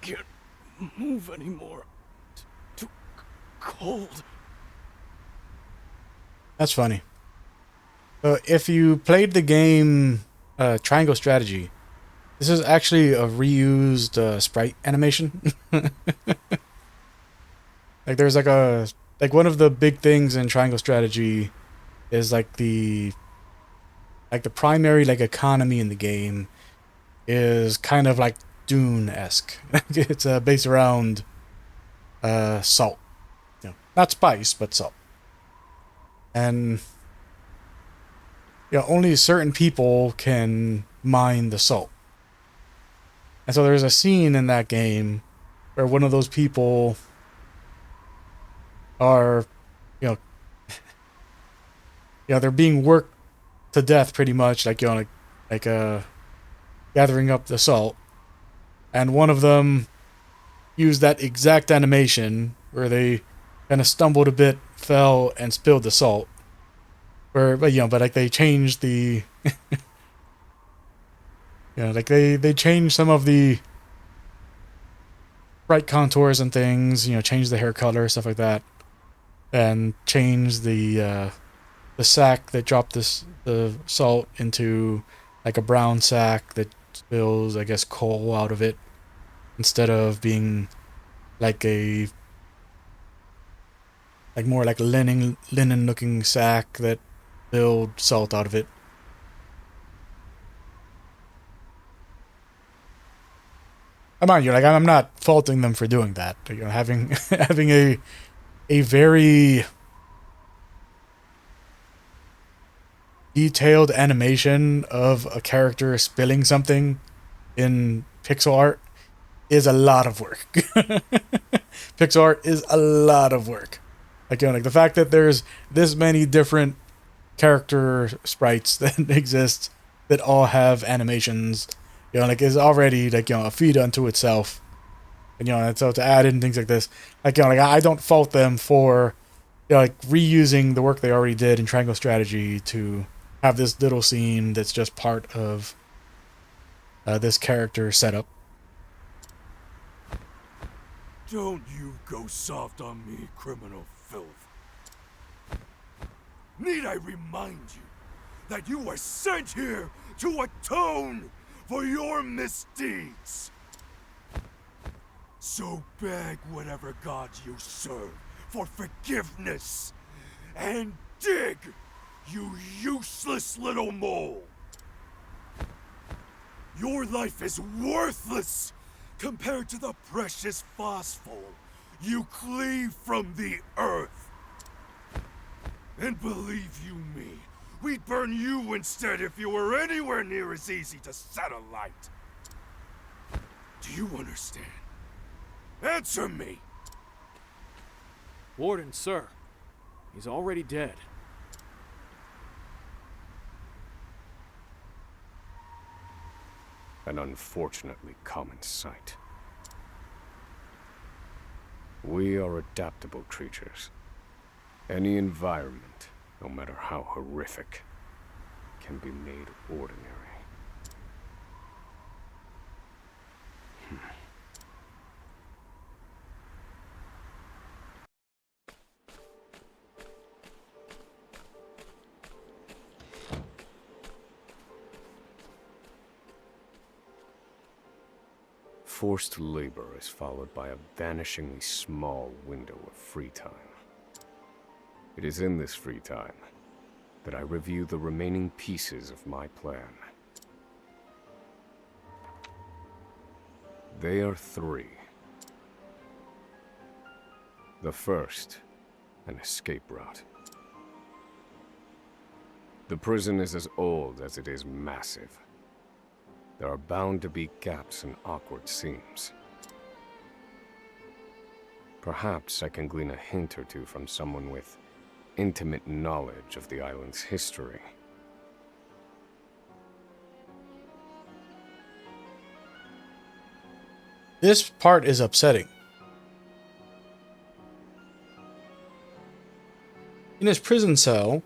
can't move anymore. Too cold. That's funny. So if you played the game Triangle Strategy, this is actually a reused sprite animation. Like there's like one of the big things in Triangle Strategy is like the primary like economy in the game is kind of like Dune-esque. It's based around salt. You know, not spice, but salt. And only certain people can mine the salt. And so there's a scene in that game where one of those people are, they're being worked to death pretty much, like gathering up the salt. And one of them used that exact animation where they kind of stumbled a bit, fell, and spilled the salt. But like they changed the, like they changed some of the bright contours and things, changed the hair color, stuff like that, and changed the sack that dropped the salt into like a brown sack that spills, I guess, coal out of it, instead of being like more like a linen looking sack that spilled salt out of it. Mind you, like I'm not faulting them for doing that. Having having a very detailed animation of a character spilling something in pixel art is a lot of work. Pixel art is a lot of work. Like the fact that there's this many different character sprites that exist that all have animations, is already a feat unto itself. And and so to add in things like this, I don't fault them for reusing the work they already did in Triangle Strategy to have this little scene that's just part of this character setup. Don't you go soft on me, criminal filth. Need I remind you that you were sent here to atone for your misdeeds? So beg whatever god you serve for forgiveness, and dig, you useless little mole! Your life is worthless compared to the precious phosphol you cleave from the earth. And believe you me, we'd burn you instead if you were anywhere near as easy to set alight. Do you understand? Answer me! Warden, sir. He's already dead. An unfortunately common sight. We are adaptable creatures. Any environment, no matter how horrific, can be made ordinary. Forced labor is followed by a vanishingly small window of free time. It is in this free time that I review the remaining pieces of my plan. They are three. The first, an escape route. The prison is as old as it is massive. There are bound to be gaps and awkward seams. Perhaps I can glean a hint or two from someone with intimate knowledge of the island's history. This part is upsetting. In his prison cell,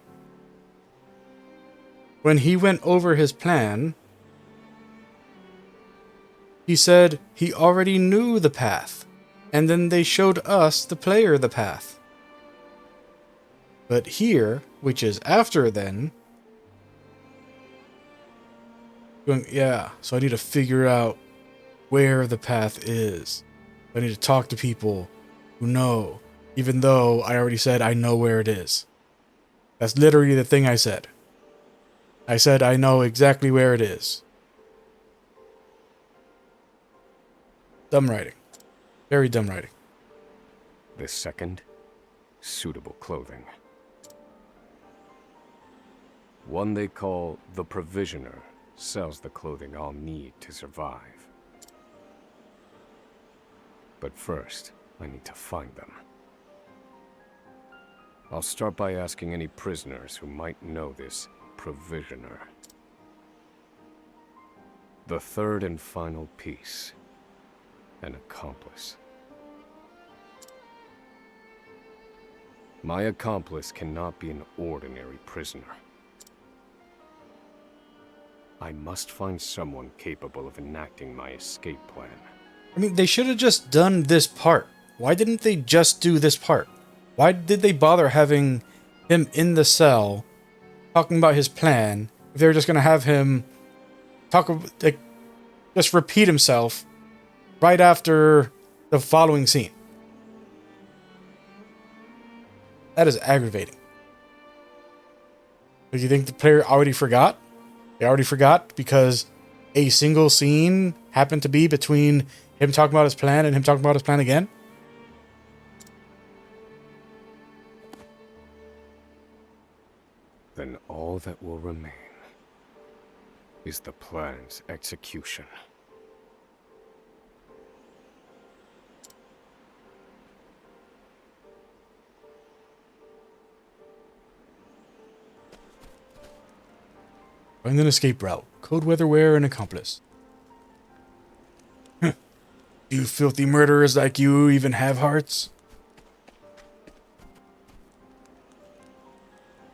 when he went over his plan, he said he already knew the path, and then they showed us, the player, the path. But here, which is after then, going, yeah, so I need to figure out where the path is. I need to talk to people who know, even though I already said I know where it is. That's literally the thing I said. I said I know exactly where it is. Dumb writing. Very dumb writing. The second, suitable clothing. One they call the Provisioner sells the clothing I'll need to survive. But first, I need to find them. I'll start by asking any prisoners who might know this Provisioner. The third and final piece. An accomplice. My accomplice cannot be an ordinary prisoner. I must find someone capable of enacting my escape plan. I mean, they should have just done this part. Why didn't they just do this part? Why did they bother having him in the cell talking about his plan if they were just going to have him talk, like, just repeat himself right after the following scene? That is aggravating. Do you think the player already forgot? They already forgot because a single scene happened to be between him talking about his plan and him talking about his plan again? Then all that will remain is the plan's execution. Find an escape route. Code weatherware and accomplice. You filthy murderers like you even have hearts?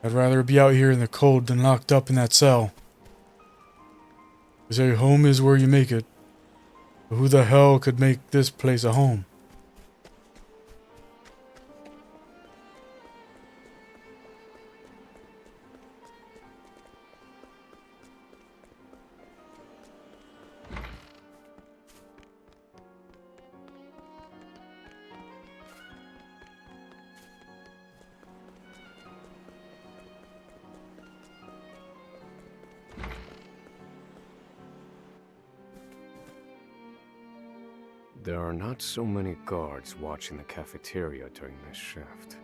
I'd rather be out here in the cold than locked up in that cell. They say home is where you make it. But who the hell could make this place a home? There are not so many guards watching the cafeteria during this shift.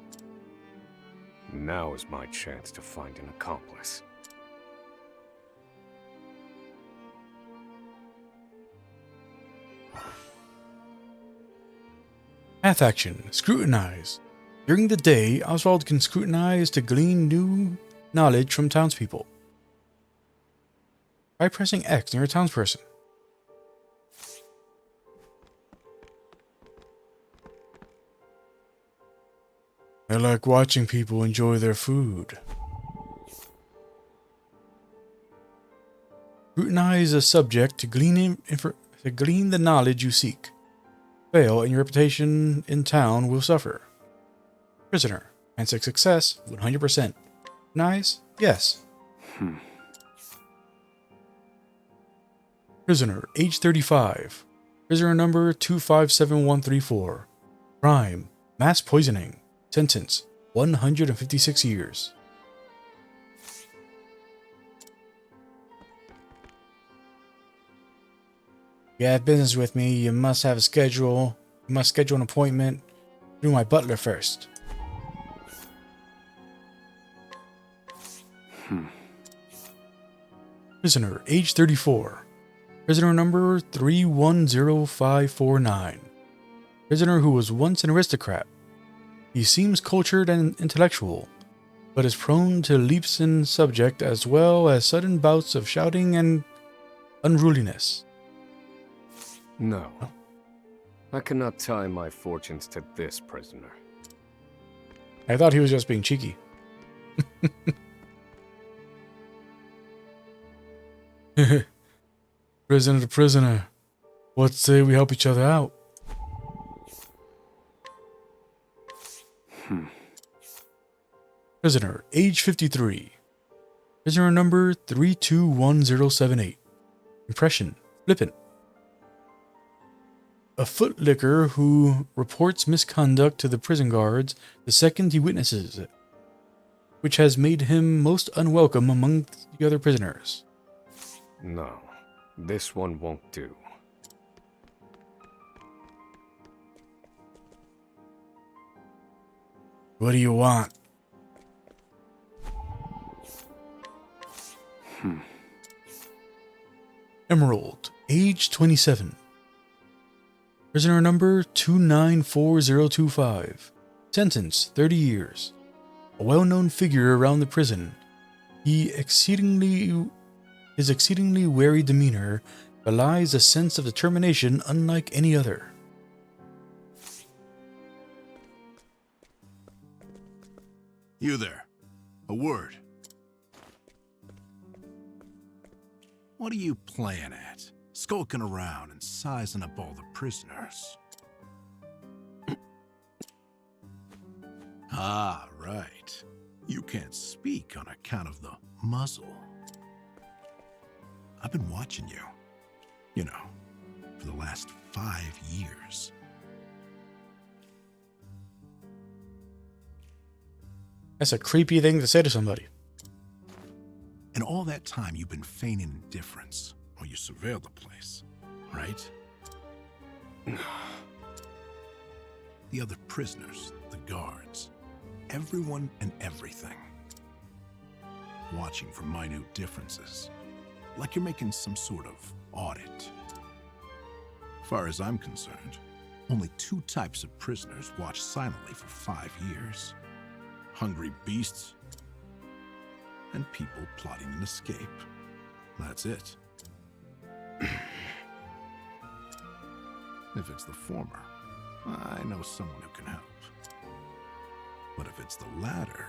Now is my chance to find an accomplice. Path action. Scrutinize. During the day, Oswald can scrutinize to glean new knowledge from townspeople. Try pressing X near a townsperson. I like watching people enjoy their food. Scrutinize a subject to to glean the knowledge you seek. Fail, and your reputation in town will suffer. Prisoner. Chance of success, 100%. Nice? Yes. Prisoner, age 35. Prisoner number 257134. Crime, mass poisoning. Sentence, 156 years. You have business with me, you must have a schedule. You must schedule an appointment through my butler first. Prisoner, age 34. Prisoner number 310549. Prisoner who was once an aristocrat. He seems cultured and intellectual, but is prone to leaps in subject as well as sudden bouts of shouting and unruliness. No. I cannot tie my fortunes to this prisoner. I thought he was just being cheeky. Prisoner to prisoner. What say we help each other out? Prisoner, age 53. Prisoner number 321078. Impression, flippant. A footlicker who reports misconduct to the prison guards the second he witnesses it, which has made him most unwelcome among the other prisoners. No, this one won't do. What do you want? Emerald, age 27. Prisoner number 294025. Sentence, 30 years. A well-known figure around the prison. His exceedingly wary demeanor belies a sense of determination unlike any other. You there. A word. What are you playing at? Skulking around and sizing up all the prisoners. Ah, right. You can't speak on account of the muzzle. I've been watching you. You know, for the last 5 years. That's a creepy thing to say to somebody. And all that time you've been feigning indifference while you surveilled the place, right? The other prisoners, the guards, everyone and everything. Watching for minute differences, like you're making some sort of audit. Far as I'm concerned, only 2 types of prisoners watch silently for 5 years. Hungry beasts and people plotting an escape. That's it. If it's the former, I know someone who can help. But if it's the latter...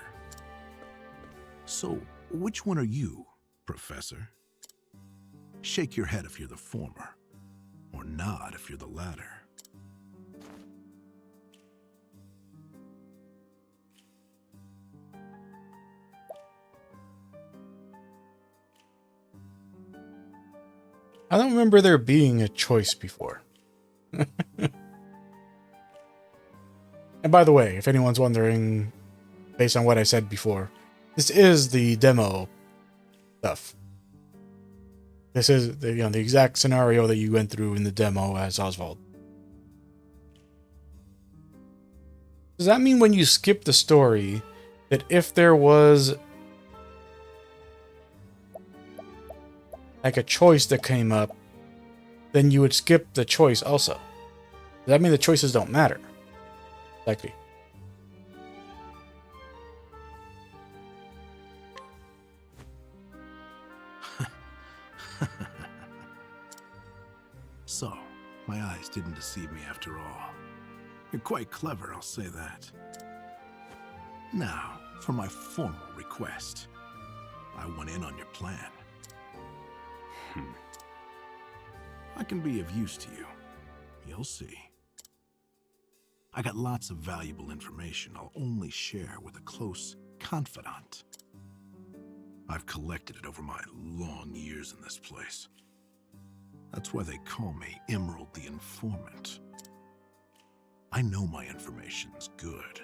So, which one are you, Professor? Shake your head if you're the former, or nod if you're the latter. I don't remember there being a choice before. And by the way, if anyone's wondering, based on what I said before, this is the demo stuff. This is the exact scenario that you went through in the demo as Oswald. Does that mean when you skip the story that if there was like a choice that came up, then you would skip the choice also? Does that mean the choices don't matter? Likely. So, my eyes didn't deceive me after all. You're quite clever, I'll say that. Now, for my formal request. I went in on your plan. I can be of use to you. You'll see. I got lots of valuable information I'll only share with a close confidant. I've collected it over my long years in this place. That's why they call me Emerald the Informant. I know my information's good.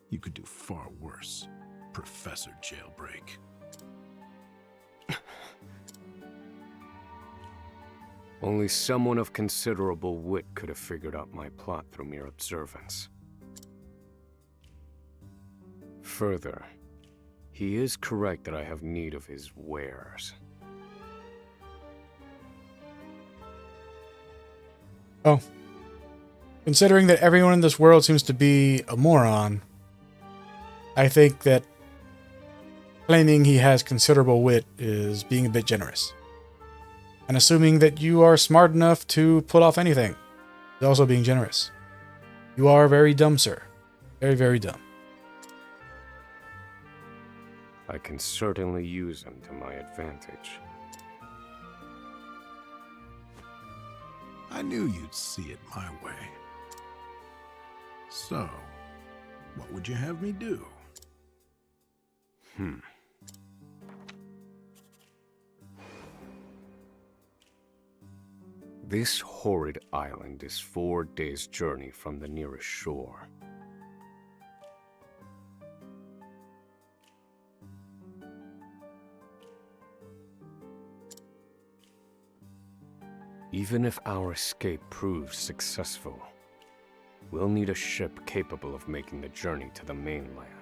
You could do far worse, Professor Jailbreak. Only someone of considerable wit could have figured out my plot through mere observance. Further, he is correct that I have need of his wares. Oh. Considering that everyone in this world seems to be a moron, I think that claiming he has considerable wit is being a bit generous. And assuming that you are smart enough to pull off anything is also being generous. You are very dumb, sir. Very, very dumb. I can certainly use him to my advantage. I knew you'd see it my way. So, what would you have me do? This horrid island is 4 days' journey from the nearest shore. Even if our escape proves successful, we'll need a ship capable of making the journey to the mainland.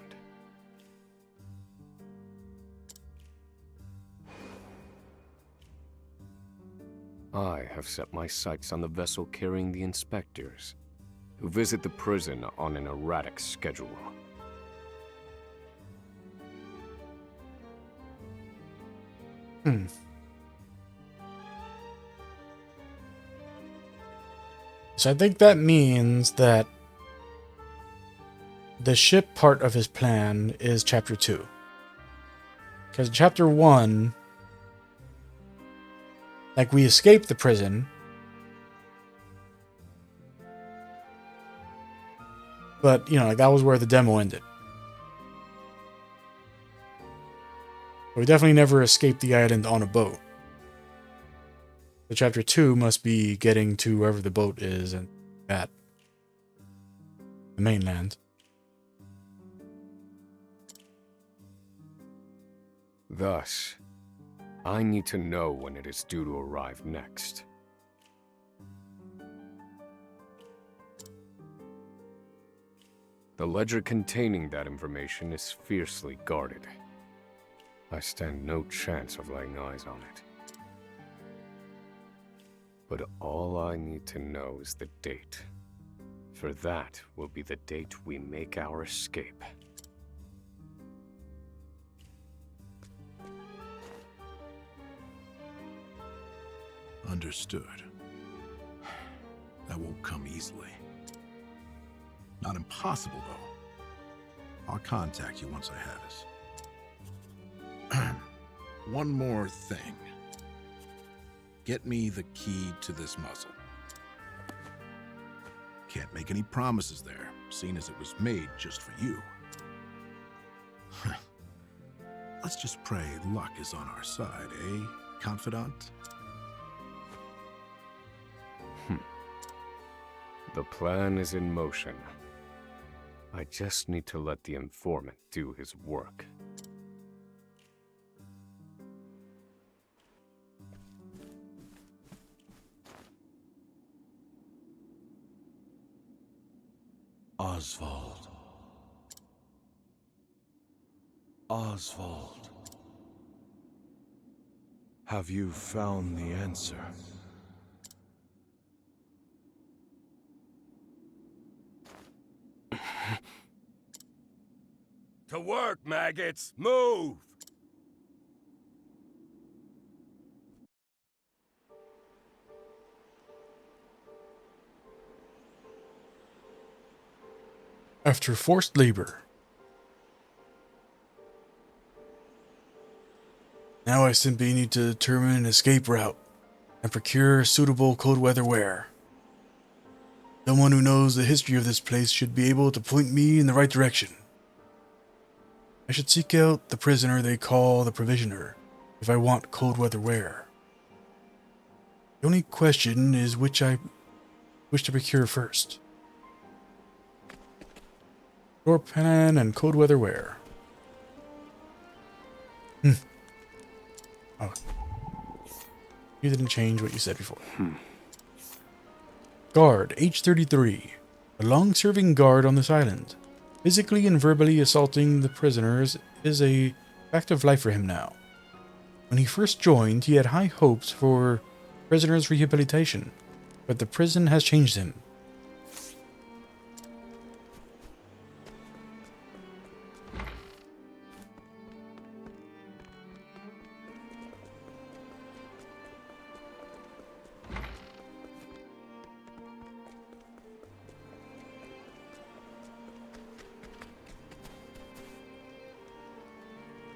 I have set my sights on the vessel carrying the inspectors, who visit the prison on an erratic schedule. So I think that means that the ship part of his plan is Chapter 2. Because Chapter 1, like, we escaped the prison, but, you know, like, that was where the demo ended. We definitely never escaped the island on a boat. The Chapter 2 must be getting to wherever the boat is and at the mainland. Thus, I need to know when it is due to arrive next. The ledger containing that information is fiercely guarded. I stand no chance of laying eyes on it. But all I need to know is the date. For that will be the date we make our escape. Understood. That won't come easily. Not impossible, though. I'll contact you once I have it. One more thing. Get me the key to this muzzle. Can't make any promises there, seeing as it was made just for you. Let's just pray luck is on our side, eh, confidant? The plan is in motion. I just need to let the informant do his work. Oswald. Oswald. Have you found the answer? To work, maggots! Move! After forced labor. Now I simply need to determine an escape route and procure suitable cold weather wear. Someone who knows the history of this place should be able to point me in the right direction. I should seek out the prisoner they call the Provisioner if I want cold weather wear. The only question is which I wish to procure first. Door pan and cold weather wear. Oh. You didn't change what you said before. Guard, age 33. A long-serving guard on this island. Physically and verbally assaulting the prisoners is a fact of life for him now. When he first joined, he had high hopes for prisoners' rehabilitation, but the prison has changed him.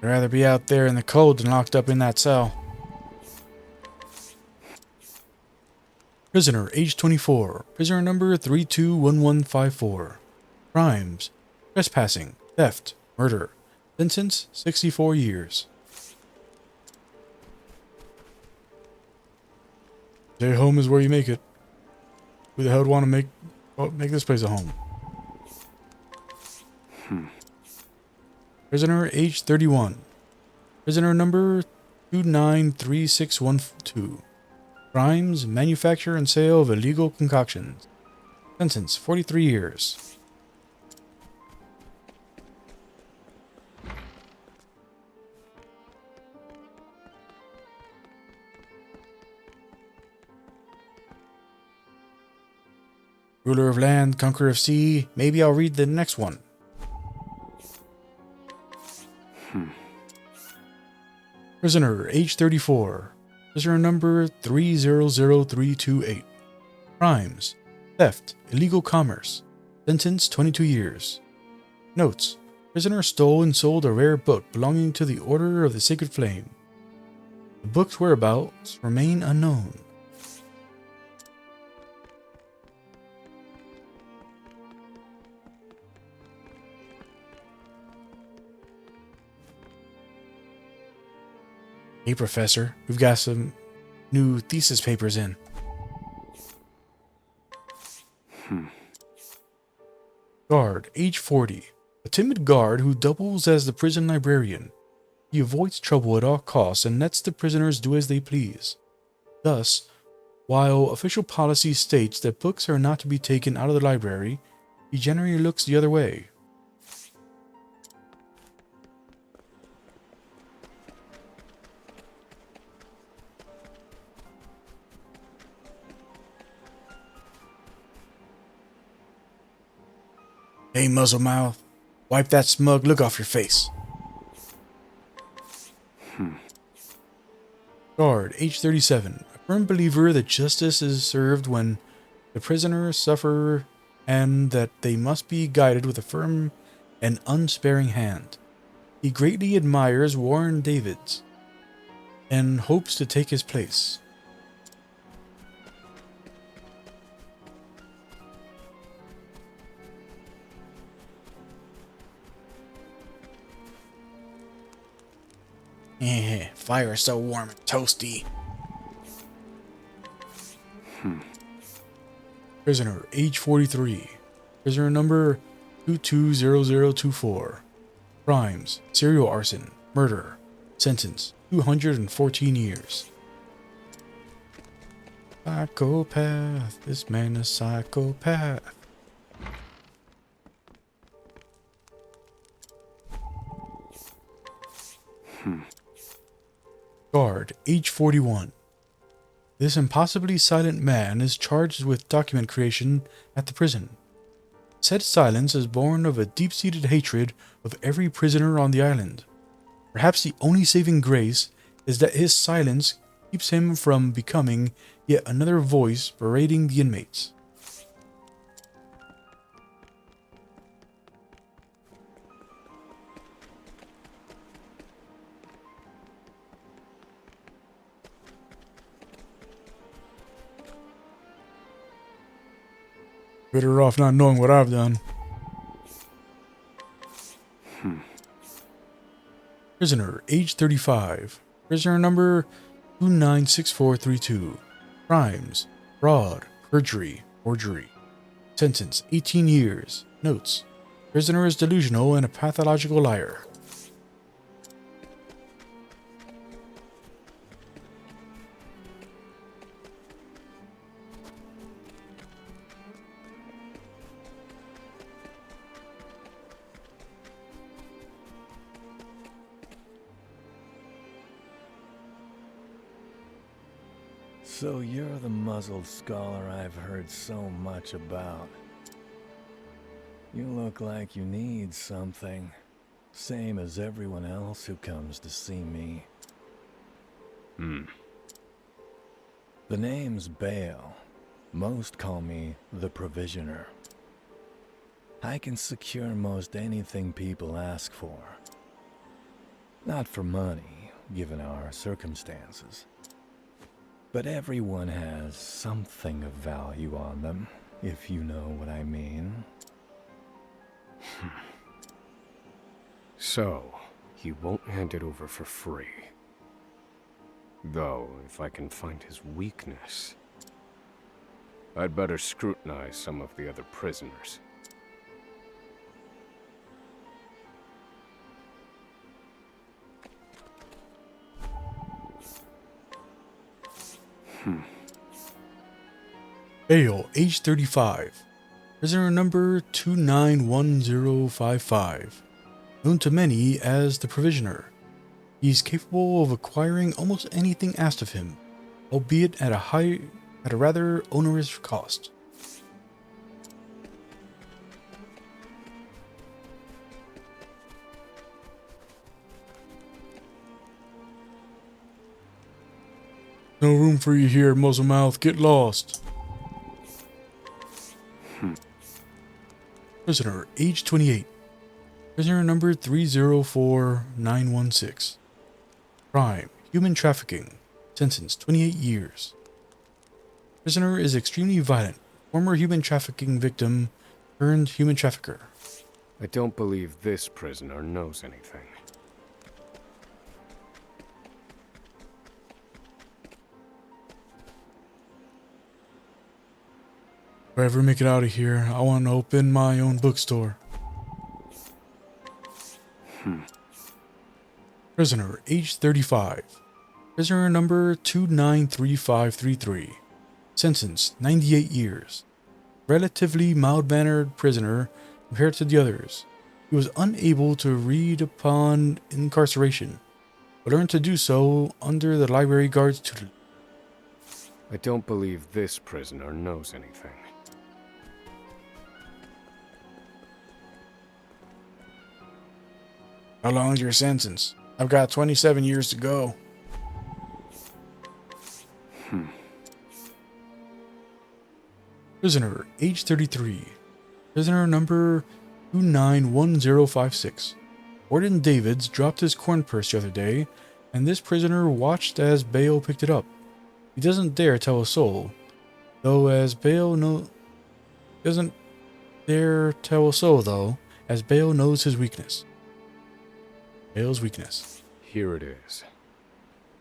I'd rather be out there in the cold than locked up in that cell. Prisoner, age 24. Prisoner number 321154. Crimes: trespassing, theft, murder. Sentence: 64 years. Stay home is where you make it. Who the hell would want to make this place a home? Prisoner, age 31. Prisoner number 293612. Crimes: manufacture and sale of illegal concoctions. Sentence: 43 years. Ruler of land, conqueror of sea. Maybe I'll read the next one. Prisoner, age 34. Prisoner number 300328. Crimes: theft, illegal commerce. Sentence: 22 years. Notes: prisoner stole and sold a rare book belonging to the Order of the Sacred Flame. The book's whereabouts remain unknown. Hey, Professor, we've got some new thesis papers in. Guard, age 40. A timid guard who doubles as the prison librarian. He avoids trouble at all costs and lets the prisoners do as they please. Thus, while official policy states that books are not to be taken out of the library, he generally looks the other way. Hey, muzzle mouth, wipe that smug look off your face. Guard, age 37. A firm believer that justice is served when the prisoners suffer and that they must be guided with a firm and unsparing hand. He greatly admires Warren Davids and hopes to take his place. Fire is so warm and toasty. Prisoner, age 43. Prisoner number 220024. Crimes: serial arson, murder. Sentence: 214 years. Psychopath. This man is psychopath. Guard, age 41. This impossibly silent man is charged with document creation at the prison. Said silence is born of a deep-seated hatred of every prisoner on the island. Perhaps the only saving grace is that his silence keeps him from becoming yet another voice berating the inmates. Better off not knowing what I've done. Prisoner, age 35. Prisoner number 296432. Crimes: fraud, perjury, forgery. Sentence: 18 years. Notes: prisoner is delusional and a pathological liar. So you're the muzzled scholar I've heard so much about. You look like you need something. Same as everyone else who comes to see me. The name's Bale. Most call me the Provisioner. I can secure most anything people ask for. Not for money, given our circumstances. But everyone has something of value on them, if you know what I mean. So, he won't hand it over for free. Though, if I can find his weakness, I'd better scrutinize some of the other prisoners. Bale, age 35. Prisoner number 291055. Known to many as the Provisioner. He's capable of acquiring almost anything asked of him, albeit at a rather onerous cost. No room for you here, Muzzlemouth. Get lost. Prisoner, age 28. Prisoner number 304916. Crime: human trafficking. Sentence: 28 years. Prisoner is extremely violent. Former human trafficking victim turned human trafficker. I don't believe this prisoner knows anything. If I ever make it out of here, I want to open my own bookstore. Prisoner, age 35. Prisoner number 293533. Sentence: 98 years. Relatively mild-mannered prisoner compared to the others. He was unable to read upon incarceration, but learned to do so under the library guard's tutelage. I don't believe this prisoner knows anything. How long is your sentence? I've got 27 years to go. Prisoner, age 33. Prisoner number 291056. Warden Davids dropped his corn purse the other day, and this prisoner watched as Bale picked it up. He doesn't dare tell a soul, though, as Bale knows his weakness. Bale's weakness. Here it is.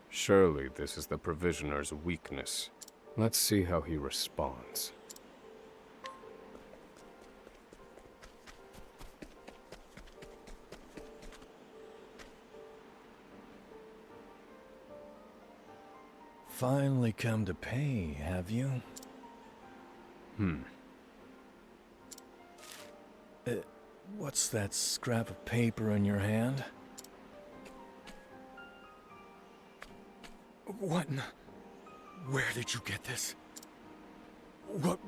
Surely this is the Provisioner's weakness. Let's see how he responds. Finally come to pay, have you? What's that scrap of paper in your hand? Where did you get this?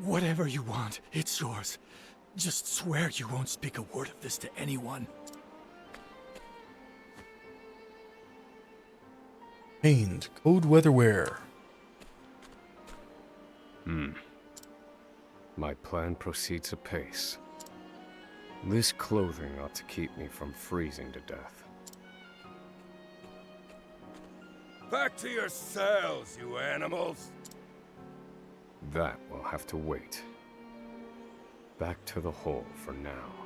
Whatever you want, it's yours. Just swear you won't speak a word of this to anyone. Pained, cold weather wear. My plan proceeds apace. This clothing ought to keep me from freezing to death. Back to your cells, you animals! That will have to wait. Back to the hole for now.